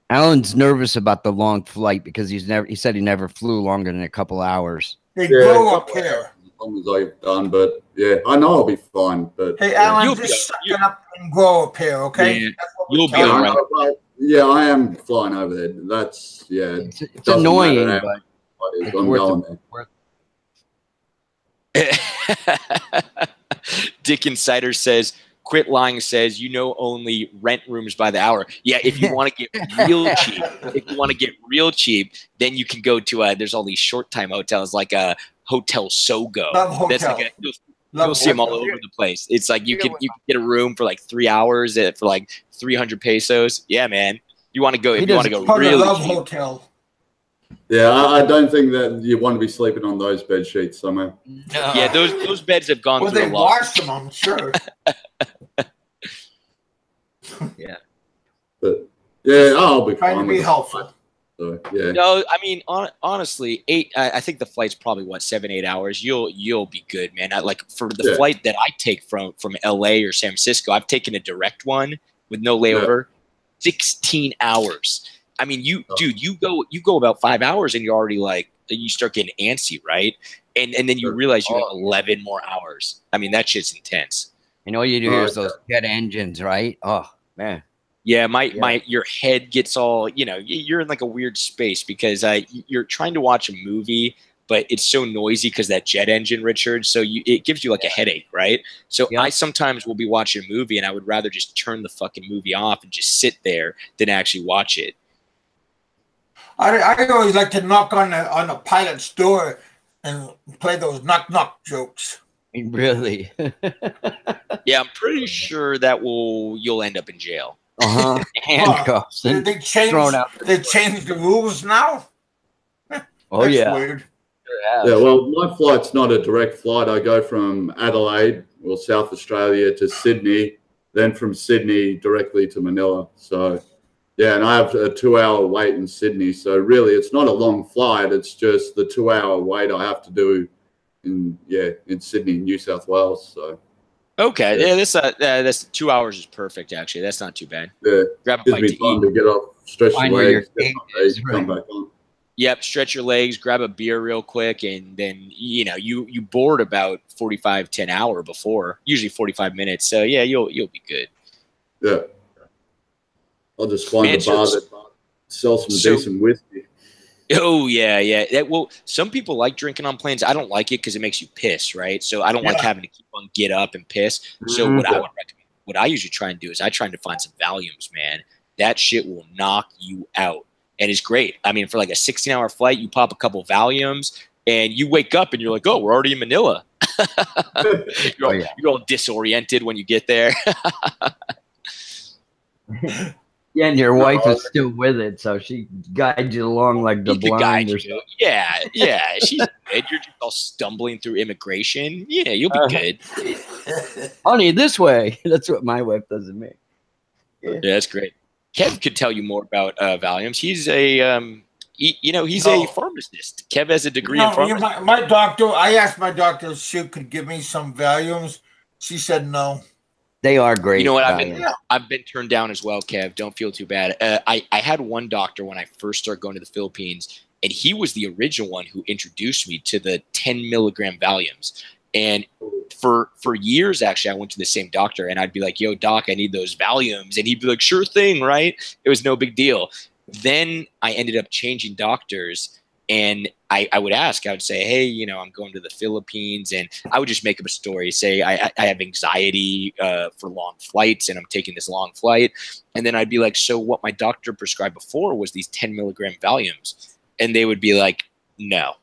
Alan's nervous about the long flight because he said he never flew longer than a couple hours. They grow up here. As long as I've done, but yeah, I know I'll be fine. But hey, Alan, just suck it up and grow up here, okay? Yeah, you'll be all right. Well, yeah, I am flying over there. That's it's annoying, but I'm going there. Dick Insider says, "Quit lying." Says, only rent rooms by the hour. Yeah, if you want to get real cheap, then you can go to there's all these short time hotels like Hotel Sogo. That's like you'll see them all over the place. It's like you can get a room for like 3 hours for like 300 pesos. Yeah, man. You want to go really cheap. Hotel. Yeah, I don't think that you want to be sleeping on those bed sheets somewhere. No. Yeah, those beds have gone through a lot. Well, they wash them, I'm sure. Yeah. But yeah, I'll be trying to be helpful. So, yeah. No, I mean, honestly, I think the flight's probably 7-8 hours. You'll be good, man. For the flight that I take from LA or San Francisco, I've taken a direct one with no layover, 16 hours. I mean, you go about 5 hours and you're already you start getting antsy, right? And then you realize you have 11 more hours. I mean, that shit's intense. And all you do is those jet engines, right? Oh man. Yeah, your head gets all, you're in like a weird space because you're trying to watch a movie, but it's so noisy because that jet engine, Richard. So it gives you like a headache, right? So I sometimes will be watching a movie and I would rather just turn the fucking movie off and just sit there than actually watch it. I always like to knock on the pilot's door and play those knock jokes. Really? Yeah, I'm pretty sure you'll end up in jail. Handcuffs. Did they change? They changed the rules now. Oh yeah. Weird. Yeah. Well, my flight's not a direct flight. I go from Adelaide, South Australia, to Sydney, then from Sydney directly to Manila. So. Yeah, and I have a 2-hour wait in Sydney. So really, it's not a long flight. It's just the 2-hour wait I have to do in Sydney, New South Wales. So Okay, yeah, that's 2 hours is perfect. Actually, that's not too bad. Yeah, Grab a gives bite me to time eat. to get up, stretch Find your where your legs, get gate something to is, eat, come right. back on. Yep, stretch your legs, grab a beer real quick, and then you board about 45 to an hour before, usually 45 minutes. So yeah, you'll be good. Yeah, I'll just find Man, a bar that sells some so decent whiskey. oh yeah. Well, some people like drinking on planes. I don't like it because it makes you piss, right? So I don't like having to keep on get up and piss. So what I would recommend, what I usually try and do is I try to find some Valiums, man. That shit will knock you out. And it's great. I mean, for like a 16-hour flight, you pop a couple Valiums and you wake up and you're like, oh, we're already in Manila. You're all disoriented when you get there. Yeah, and your wife is still with it, so she guides you along like the blind or something. Yeah, she's good. You're just all stumbling through immigration. Yeah, you'll be good. Honey, this way. That's what my wife does to me. Yeah, that's great. Kev could tell you more about Valiums. He's a he's a pharmacist. Kev has a degree in pharmacy. My doctor, I asked my doctor if she could give me some Valiums. She said no. They are great. You know what? I've been turned down as well, Kev. Don't feel too bad. I had one doctor when I first started going to the Philippines, and he was the original one who introduced me to the 10 milligram Valiums. And for years, actually, I went to the same doctor, and I'd be like, yo, doc, I need those Valiums. And he'd be like, sure thing, right? It was no big deal. Then I ended up changing doctors, and I would ask, I would say, hey, I'm going to the Philippines, and I would just make up a story, say I have anxiety for long flights, and I'm taking this long flight. And then I'd be like, so what my doctor prescribed before was these 10 milligram Valiums. And they would be like, no.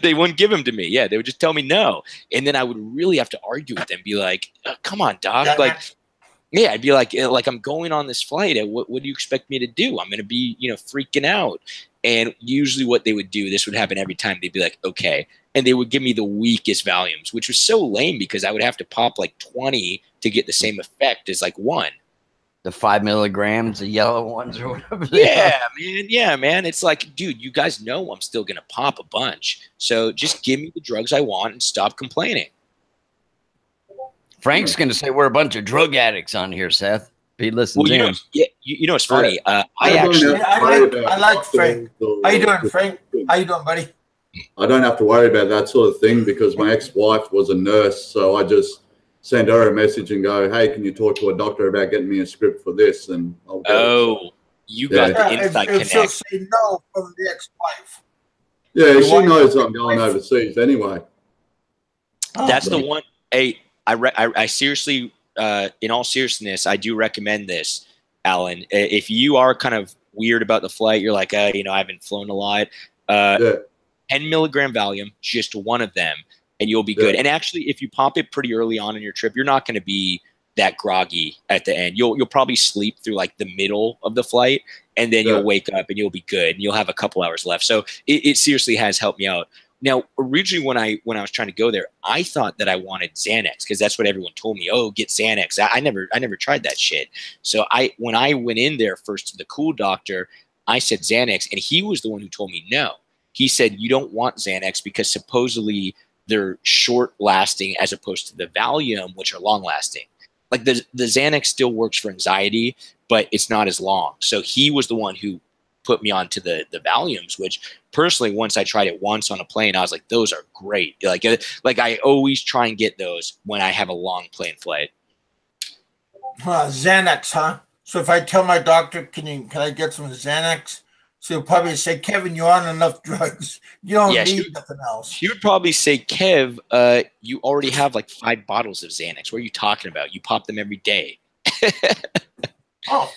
They wouldn't give them to me. Yeah, they would just tell me no. And then I would really have to argue with them, be like, come on, doc. Like, yeah, I'd be like I'm going on this flight. What do you expect me to do? I'm going to be, freaking out. And usually what they would do, this would happen every time. They'd be like, okay. And they would give me the weakest Valiums, which was so lame because I would have to pop like 20 to get the same effect as like one. The 5 milligrams, the yellow ones or whatever. Yeah, man. It's like, dude, you guys know I'm still going to pop a bunch. So just give me the drugs I want and stop complaining. Frank's going to say we're a bunch of drug addicts on here, Seth. He listens in. It's funny. I like Frank. How you doing, Frank? How you doing, buddy? I don't have to worry about that sort of thing because my ex-wife was a nurse, so I just send her a message and go, hey, can you talk to a doctor about getting me a script for this? And I'll go. You got the inside connect. If she'll say no from the ex-wife. Yeah, she knows I'm going overseas anyway. That's the one. Hey, I seriously, in all seriousness, I do recommend this, Alan. If you are kind of weird about the flight, you're like, I haven't flown a lot. 10 milligram Valium, just one of them, and you'll be good. And actually, if you pop it pretty early on in your trip, you're not going to be that groggy at the end. You'll probably sleep through like the middle of the flight, and then you'll wake up and you'll be good, and you'll have a couple hours left. So it seriously has helped me out. Now, originally when I was trying to go there, I thought that I wanted Xanax because that's what everyone told me. Oh, get Xanax. I never tried that shit. So when I went in there first to the cool doctor, I said Xanax, and he was the one who told me no. He said you don't want Xanax because supposedly they're short lasting as opposed to the Valium, which are long lasting. Like the Xanax still works for anxiety, but it's not as long. So he was the one who put me onto the Valiums, which personally, once I tried it once on a plane, I was like, those are great. Like I always try and get those when I have a long plane flight. Xanax, huh? So if I tell my doctor, can I get some Xanax? So he'll probably say, Kevin, you're on enough drugs. You don't need nothing else. He would probably say, Kev, you already have like 5 bottles of Xanax. What are you talking about? You pop them every day. Oh.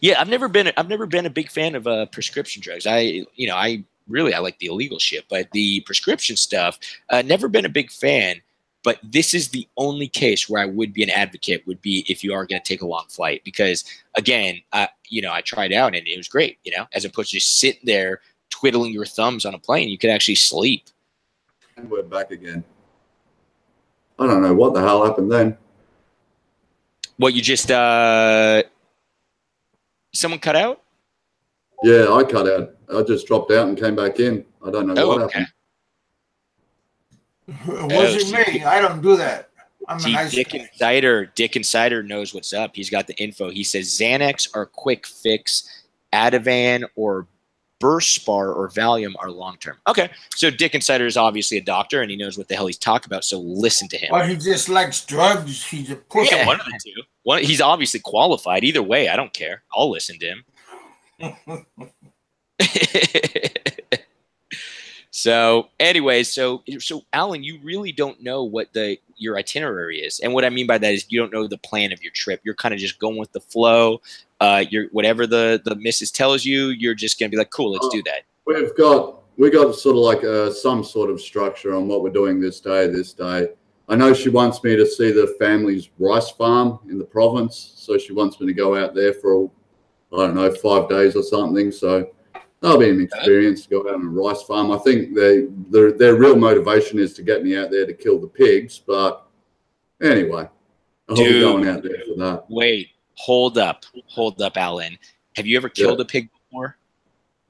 Yeah, I've never been a big fan of prescription drugs. I like the illegal shit, but the prescription stuff, never been a big fan. But this is the only case where I would be an advocate would be if you are going to take a long flight, because again, I tried it out and it was great, as opposed to just sitting there twiddling your thumbs on a plane. You could actually sleep. And we're back again. I don't know what the hell happened then. What, you just someone cut out? Yeah, I cut out. I just dropped out and came back in. I don't know what happened. It wasn't me. I don't do that. I'm a See, nice Dick Insider knows what's up. He's got the info. He says Xanax are quick fix, Ativan or Burspar or Valium are long term. Okay, so Dick Insider is obviously a doctor and he knows what the hell he's talking about. So listen to him. Or he just likes drugs. He's a pussy. Yeah, one of the two. He's obviously qualified. Either way, I don't care. I'll listen to him. So, anyway, so Alan, you really don't know what your itinerary is, and what I mean by that is you don't know the plan of your trip. You're kind of just going with the flow. You're whatever the missus tells you, you're just gonna be like, cool, let's do that. We got sort of like some sort of structure on what we're doing this day. I know she wants me to see the family's rice farm in the province, so she wants me to go out there for I don't know 5 days or something. So that'll be an experience to go out on a rice farm. I think their real motivation is to get me out there to kill the pigs. But anyway, I'll be going out there for that. Wait, hold up, Alan. Have you ever killed a pig before?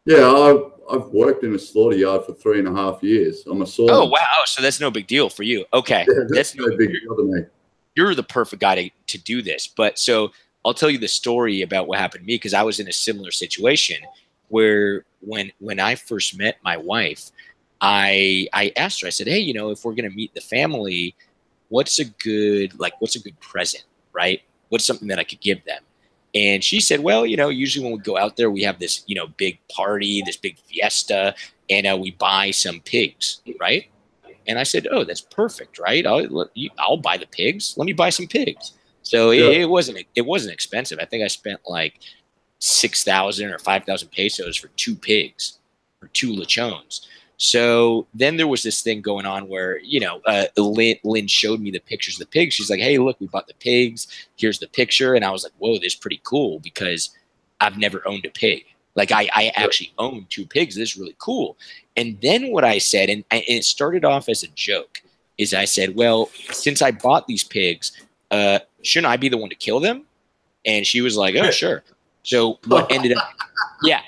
Yeah, I've worked in a slaughter yard for 3.5 years. I'm a sawman. Oh, wow. So that's no big deal for you. Okay. Yeah, that's no big deal to me. You're the perfect guy to do this. But so I'll tell you the story about what happened to me because I was in a similar situation where when I first met my wife, I asked her, I said, hey, if we're going to meet the family, what's a good present, right? What's something that I could give them? And she said, well, usually when we go out there, we have this, big party, this big fiesta, and we buy some pigs, right? And I said, oh, that's perfect, right? I'll buy the pigs. Let me buy some pigs. So it wasn't expensive. I think I spent like 6,000 or 5,000 pesos for 2 pigs, or 2 lechones. So then there was this thing going on where, Lynn showed me the pictures of the pigs. She's like, hey, look, we bought the pigs. Here's the picture. And I was like, whoa, this is pretty cool because I've never owned a pig. Like I actually own 2 pigs. This is really cool. And then what I said, and it started off as a joke, is I said, well, since I bought these pigs, shouldn't I be the one to kill them? And she was like, oh, sure. So what ended up, yeah.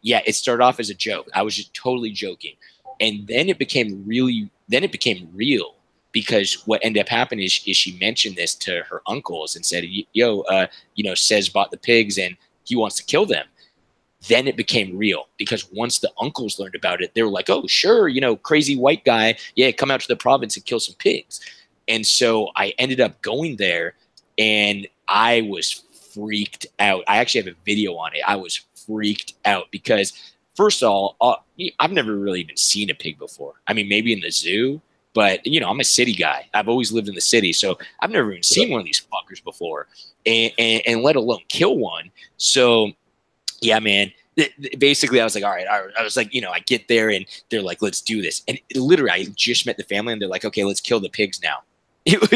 It started off as a joke. I was just totally joking. And then it became real because what ended up happening is she mentioned this to her uncles and said, yo, Cez bought the pigs and he wants to kill them. Then it became real because once the uncles learned about it, they were like, oh, sure, crazy white guy. Yeah, come out to the province and kill some pigs. And so I ended up going there and I was freaked out. I actually have a video on it. I was freaked out because first of all, I've never really even seen a pig before. I mean, maybe in the zoo, but I'm a city guy. I've always lived in the city. So I've never even seen one of these fuckers before and let alone kill one. So yeah, man, basically I was like, all right. I was like, I get there and they're like, let's do this. And literally I just met the family and they're like, okay, let's kill the pigs now. It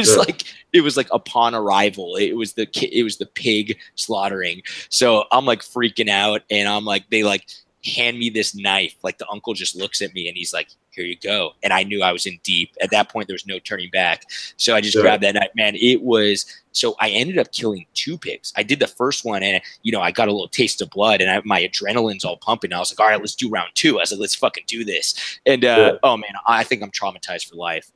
was like upon arrival, it was the pig slaughtering. So I'm like freaking out and I'm like, they like hand me this knife. Like the uncle just looks at me and he's like, here you go. And I knew I was in deep. At that point, there was no turning back. So I just grabbed that knife, man. So I ended up killing 2 pigs. I did the first one and, I got a little taste of blood and my adrenaline's all pumping. I was like, all right, let's do round 2. I was like, let's fucking do this. And, oh man, I think I'm traumatized for life.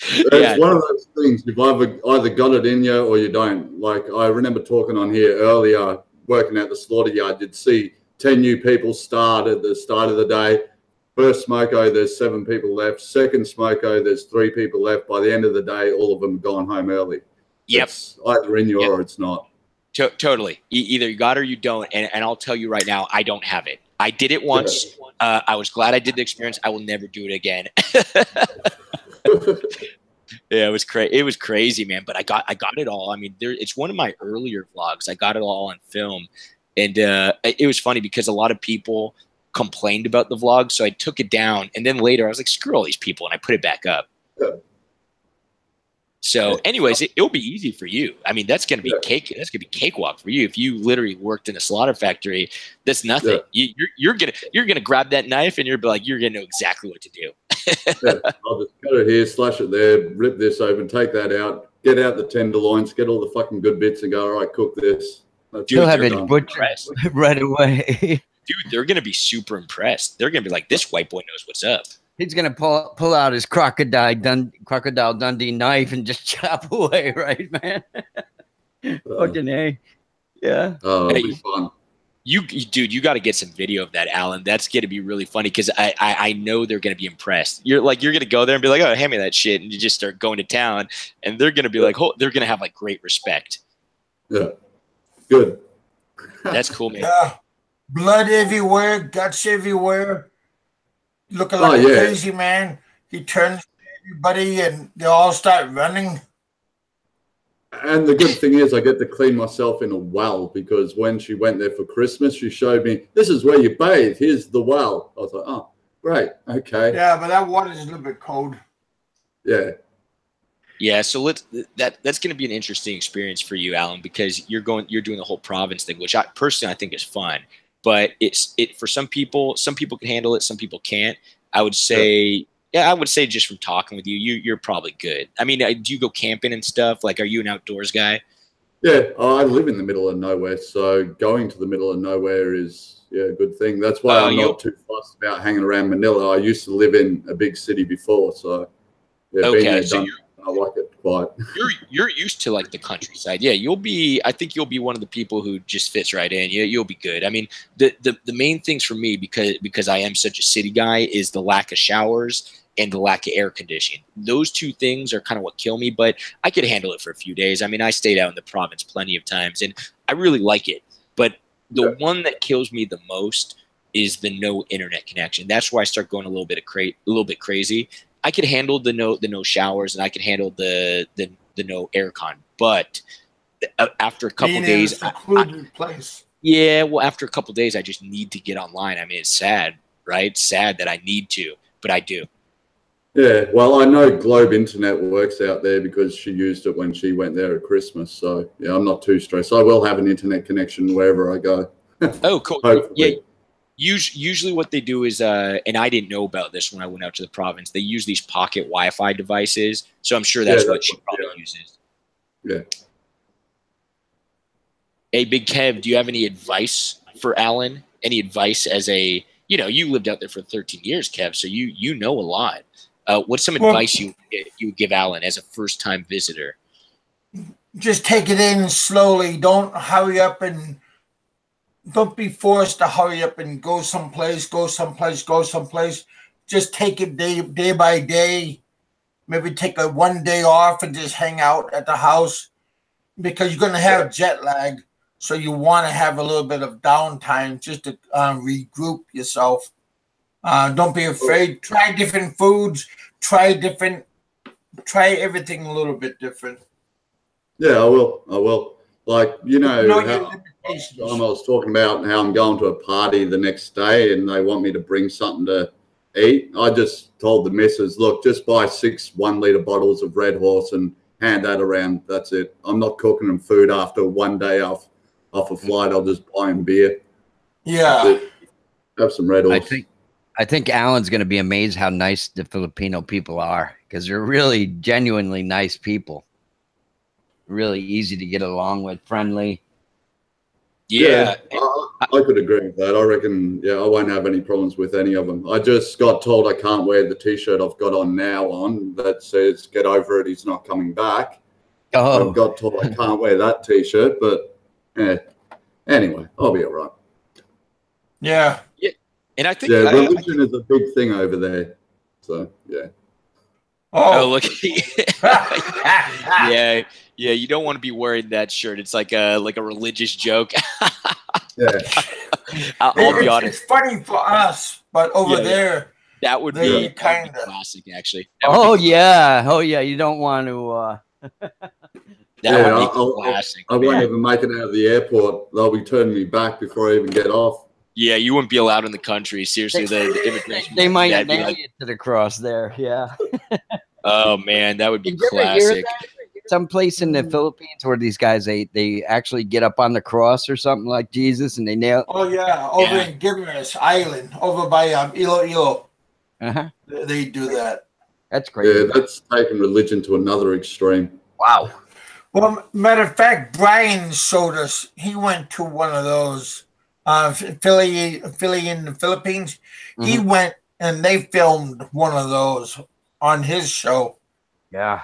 It's one of those things. You've either got it in you or you don't. Like I remember talking on here earlier, working at the slaughter yard. You'd see 10 new people start at the start of the day. First smoko, there's 7 people left. Second smoko, there's 3 people left. By the end of the day, all of them have gone home early. Yep. It's either in you or it's not. Totally. Either you got it or you don't. And I'll tell you right now, I don't have it. I did it once. I was glad I did the experience. I will never do it again. Yeah, it was crazy, man. But I got it all. I mean, it's one of my earlier vlogs. I got it all on film, and it was funny because a lot of people complained about the vlog, so I took it down. And then later, I was like, "Screw all these people," and I put it back up. Yeah. So, anyways, it'll be easy for you. I mean, that's gonna be cake. That's gonna be cakewalk for you if you literally worked in a slaughter factory. That's nothing. Yeah. You're gonna grab that knife and you're gonna know exactly what to do. I'll just cut it here, slash it there, rip this open, take that out, get out the tenderloins, get all the fucking good bits, and go, all right, cook this. You'll have it butchered right away. Dude, they're gonna be super impressed. They're gonna be like, this white boy knows what's up. He's gonna pull out his crocodile Dundee knife and just chop away, right, man? Fucking A. Yeah. Oh, it'll Hey, be fun. Dude, you got to get some video of that, Alan. That's going to be really funny because I know they're going to be impressed. You're going to go there and be like, oh, hand me that shit. And you just start going to town. And they're going to be like, oh, they're going to have like great respect. Yeah. Good. That's cool, man. Yeah. Blood everywhere, guts everywhere. Looking like a crazy man. He turns to everybody and they all start running. And the good thing is I get to clean myself in a well because when she went there for Christmas, she showed me, this is where you bathe. Here's the well. I was like, oh, great. Okay. Yeah, but that water is a little bit cold. Yeah. Yeah, so that's going to be an interesting experience for you, Alan, because you're doing the whole province thing, which I think is fun. But for some people can handle it, some people can't. I would say just from talking with you, you're probably good. I mean, do you go camping and stuff? Like, are you an outdoors guy? Yeah, I live in the middle of nowhere, so going to the middle of nowhere is a good thing. That's why I'm not too fussed about hanging around Manila. I used to live in a big city before, so being there, done, I like it quite. You're used to like the countryside. Yeah, I think you'll be one of the people who just fits right in. You'll be good. I mean, the main things for me because I am such a city guy is the lack of showers and the lack of air conditioning. Those two things are kind of what kill me, but I could handle it for a few days. I mean, I stayed out in the province plenty of times and I really like it. But the one that kills me the most is the no internet connection. That's where I start going a little bit crazy. I could handle the no showers and I could handle the no aircon, but after a couple days, after a couple days, I just need to get online. I mean, it's sad, right? It's sad that I need to, but I do. Yeah, well, I know Globe Internet works out there because she used it when she went there at Christmas. So, yeah, I'm not too stressed. I will have an internet connection wherever I go. Oh, cool. Hopefully. Yeah. Usually what they do is, and I didn't know about this when I went out to the province, they use these pocket Wi-Fi devices. So I'm sure that's what she probably uses. Yeah. Hey, Big Kev, do you have any advice for Alan? Any advice as you lived out there for 13 years, Kev, so you know a lot. What's some advice you would give Alan as a first-time visitor? Just take it in slowly. Don't hurry up and don't be forced to hurry up and go someplace. Just take it day by day. Maybe take one day off and just hang out at the house because you're going to have jet lag. So you want to have a little bit of downtime just to regroup yourself. Don't be afraid. Try different foods. Try everything a little bit different. Yeah, I will. Like, I was talking about how I'm going to a party the next day and they want me to bring something to eat. I just told the missus, look, just buy 6 1-liter bottles of Red Horse and hand that around. That's it. I'm not cooking them food after one day off a flight. I'll just buy them beer. Yeah. Have some Red Horse. I think Alan's going to be amazed how nice the Filipino people are because they're really genuinely nice people. Really easy to get along with, friendly. Yeah. I could agree with that. I reckon, I won't have any problems with any of them. I just got told I can't wear the T-shirt I've got on now that says, get over it, he's not coming back. Oh. I've got told I can't wear that T-shirt, but anyway, I'll be all right. Yeah. And I think religion is a big thing over there. So, yeah. Oh, look. Yeah, you don't want to be wearing that shirt. It's like a religious joke. Yeah. I'll be honest. It's funny for us, but over there, that would be kind of classic, actually. You don't want to. That would be classic. I won't even make it out of the airport. They'll be turning me back before I even get off. Yeah, you wouldn't be allowed in the country. Seriously, the immigration. They might nail you to the cross there. Yeah. Oh man, that would be classic. Someplace in the Philippines where these guys they actually get up on the cross or something like Jesus and they nail. Oh yeah, over in Gibbons Island, over by Iloilo. They do that. That's crazy. Yeah, that's taking religion to another extreme. Wow. Well, matter of fact, Brian showed us. He went to one of those Philly in the Philippines. He went and they filmed one of those on his show. Yeah.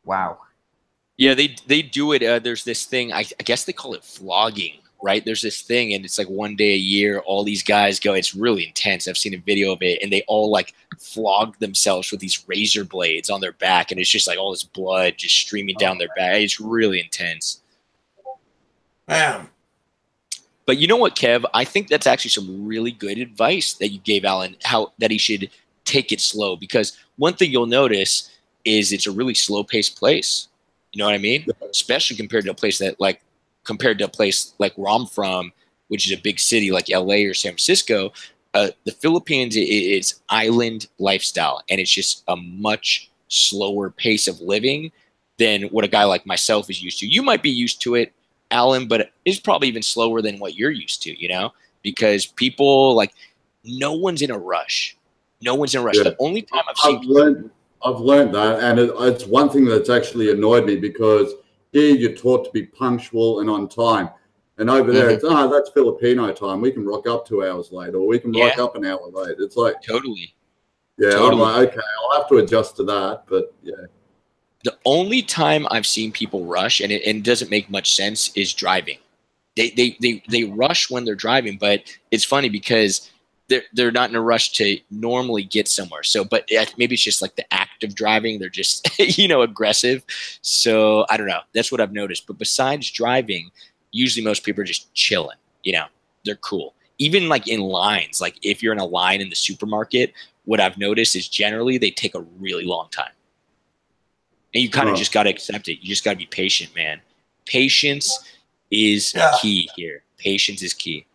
Wow. Yeah, they do it. There's this thing. I guess they call it flogging, right? There's this thing, and it's like one day a year. All these guys go. It's really intense. I've seen a video of it, and they all like flog themselves with these razor blades on their back, and it's just like all this blood just streaming down their back. It's really intense. Man. But you know what, Kev? I think that's actually some really good advice that you gave Alan. How that he should take it slow, because one thing you'll notice is it's a really slow paced place. You know what I mean? Especially compared to a place like where I'm from, which is a big city like LA or San Francisco. The Philippines is island lifestyle, and it's just a much slower pace of living than what a guy like myself is used to. You might be used to it, Alan, but it's probably even slower than what you're used to, you know, because people like no one's in a rush. No one's in a rush. Yeah. The only time I've learned that, and it's one thing that's actually annoyed me, because here you're taught to be punctual and on time, and over there it's that's Filipino time. We can rock up 2 hours late, or we can rock up an hour late. It's like totally. I'm like, okay, I'll have to adjust to that, but yeah. The only time I've seen people rush, and it doesn't make much sense, is driving. They rush when they're driving, but it's funny because they're not in a rush to normally get somewhere. So, but maybe it's just like the act of driving. They're just, aggressive. So I don't know. That's what I've noticed. But besides driving, usually most people are just chilling. They're cool. Even like in lines, like if you're in a line in the supermarket, what I've noticed is generally they take a really long time. And you kind of just got to accept it. You just got to be patient, man. Patience is key here. Patience is key.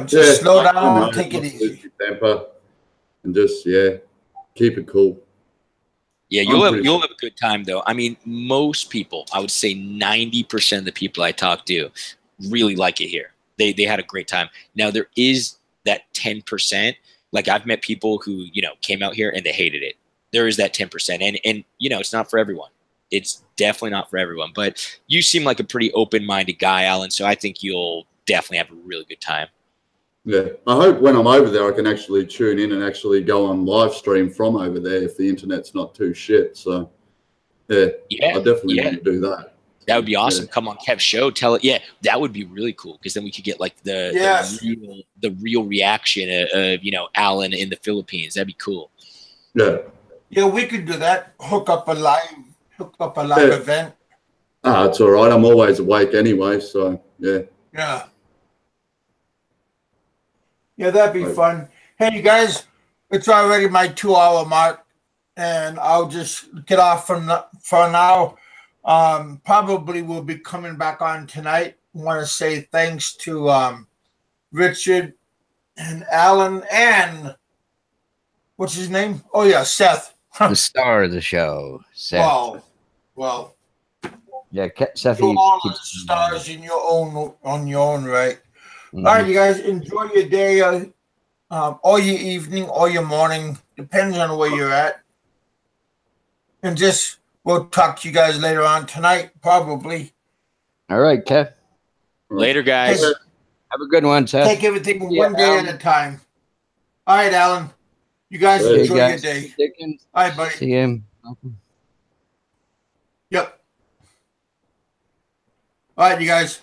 Just slow down, take it easy. Temper, and just keep it cool. Yeah, you'll have a good time though. I mean, most people, I would say 90% of the people I talk to really like it here. They had a great time. Now there is that 10%. Like I've met people who, came out here and they hated it. There is that 10%. And it's not for everyone. It's definitely not for everyone. But you seem like a pretty open-minded guy, Alan, so I think you'll definitely have a really good time. Yeah, I hope when I'm over there, I can actually tune in and actually go on live stream from over there if the internet's not too shit. So, I definitely want to do that. That would be awesome. Come on Kev's show. Tell it. Yeah, that would be really cool, because then we could get like the real reaction of Alan in the Philippines. That'd be cool. Yeah. Yeah, we could do that. Hook up a live event. It's all right. I'm always awake anyway, so yeah. Yeah. Yeah, that'd be fun. Hey, you guys, it's already my 2-hour mark, and I'll just get off for now. Probably will be coming back on tonight. I want to say thanks to Richard and Alan and what's his name? Oh, yeah, Seth. The star of the show, Seth. Well. Yeah, Seth. You're all the stars in your own right. Mm-hmm. All right, you guys, enjoy your day, or your evening, or your morning, depends on where you're at. And we'll talk to you guys later on tonight, probably. All right, Kev. Later, guys. Have a good one, Seth. Take everything one day at a time. All right, Alan. You guys enjoy your day. All right, buddy. See you. Yep. All right, you guys.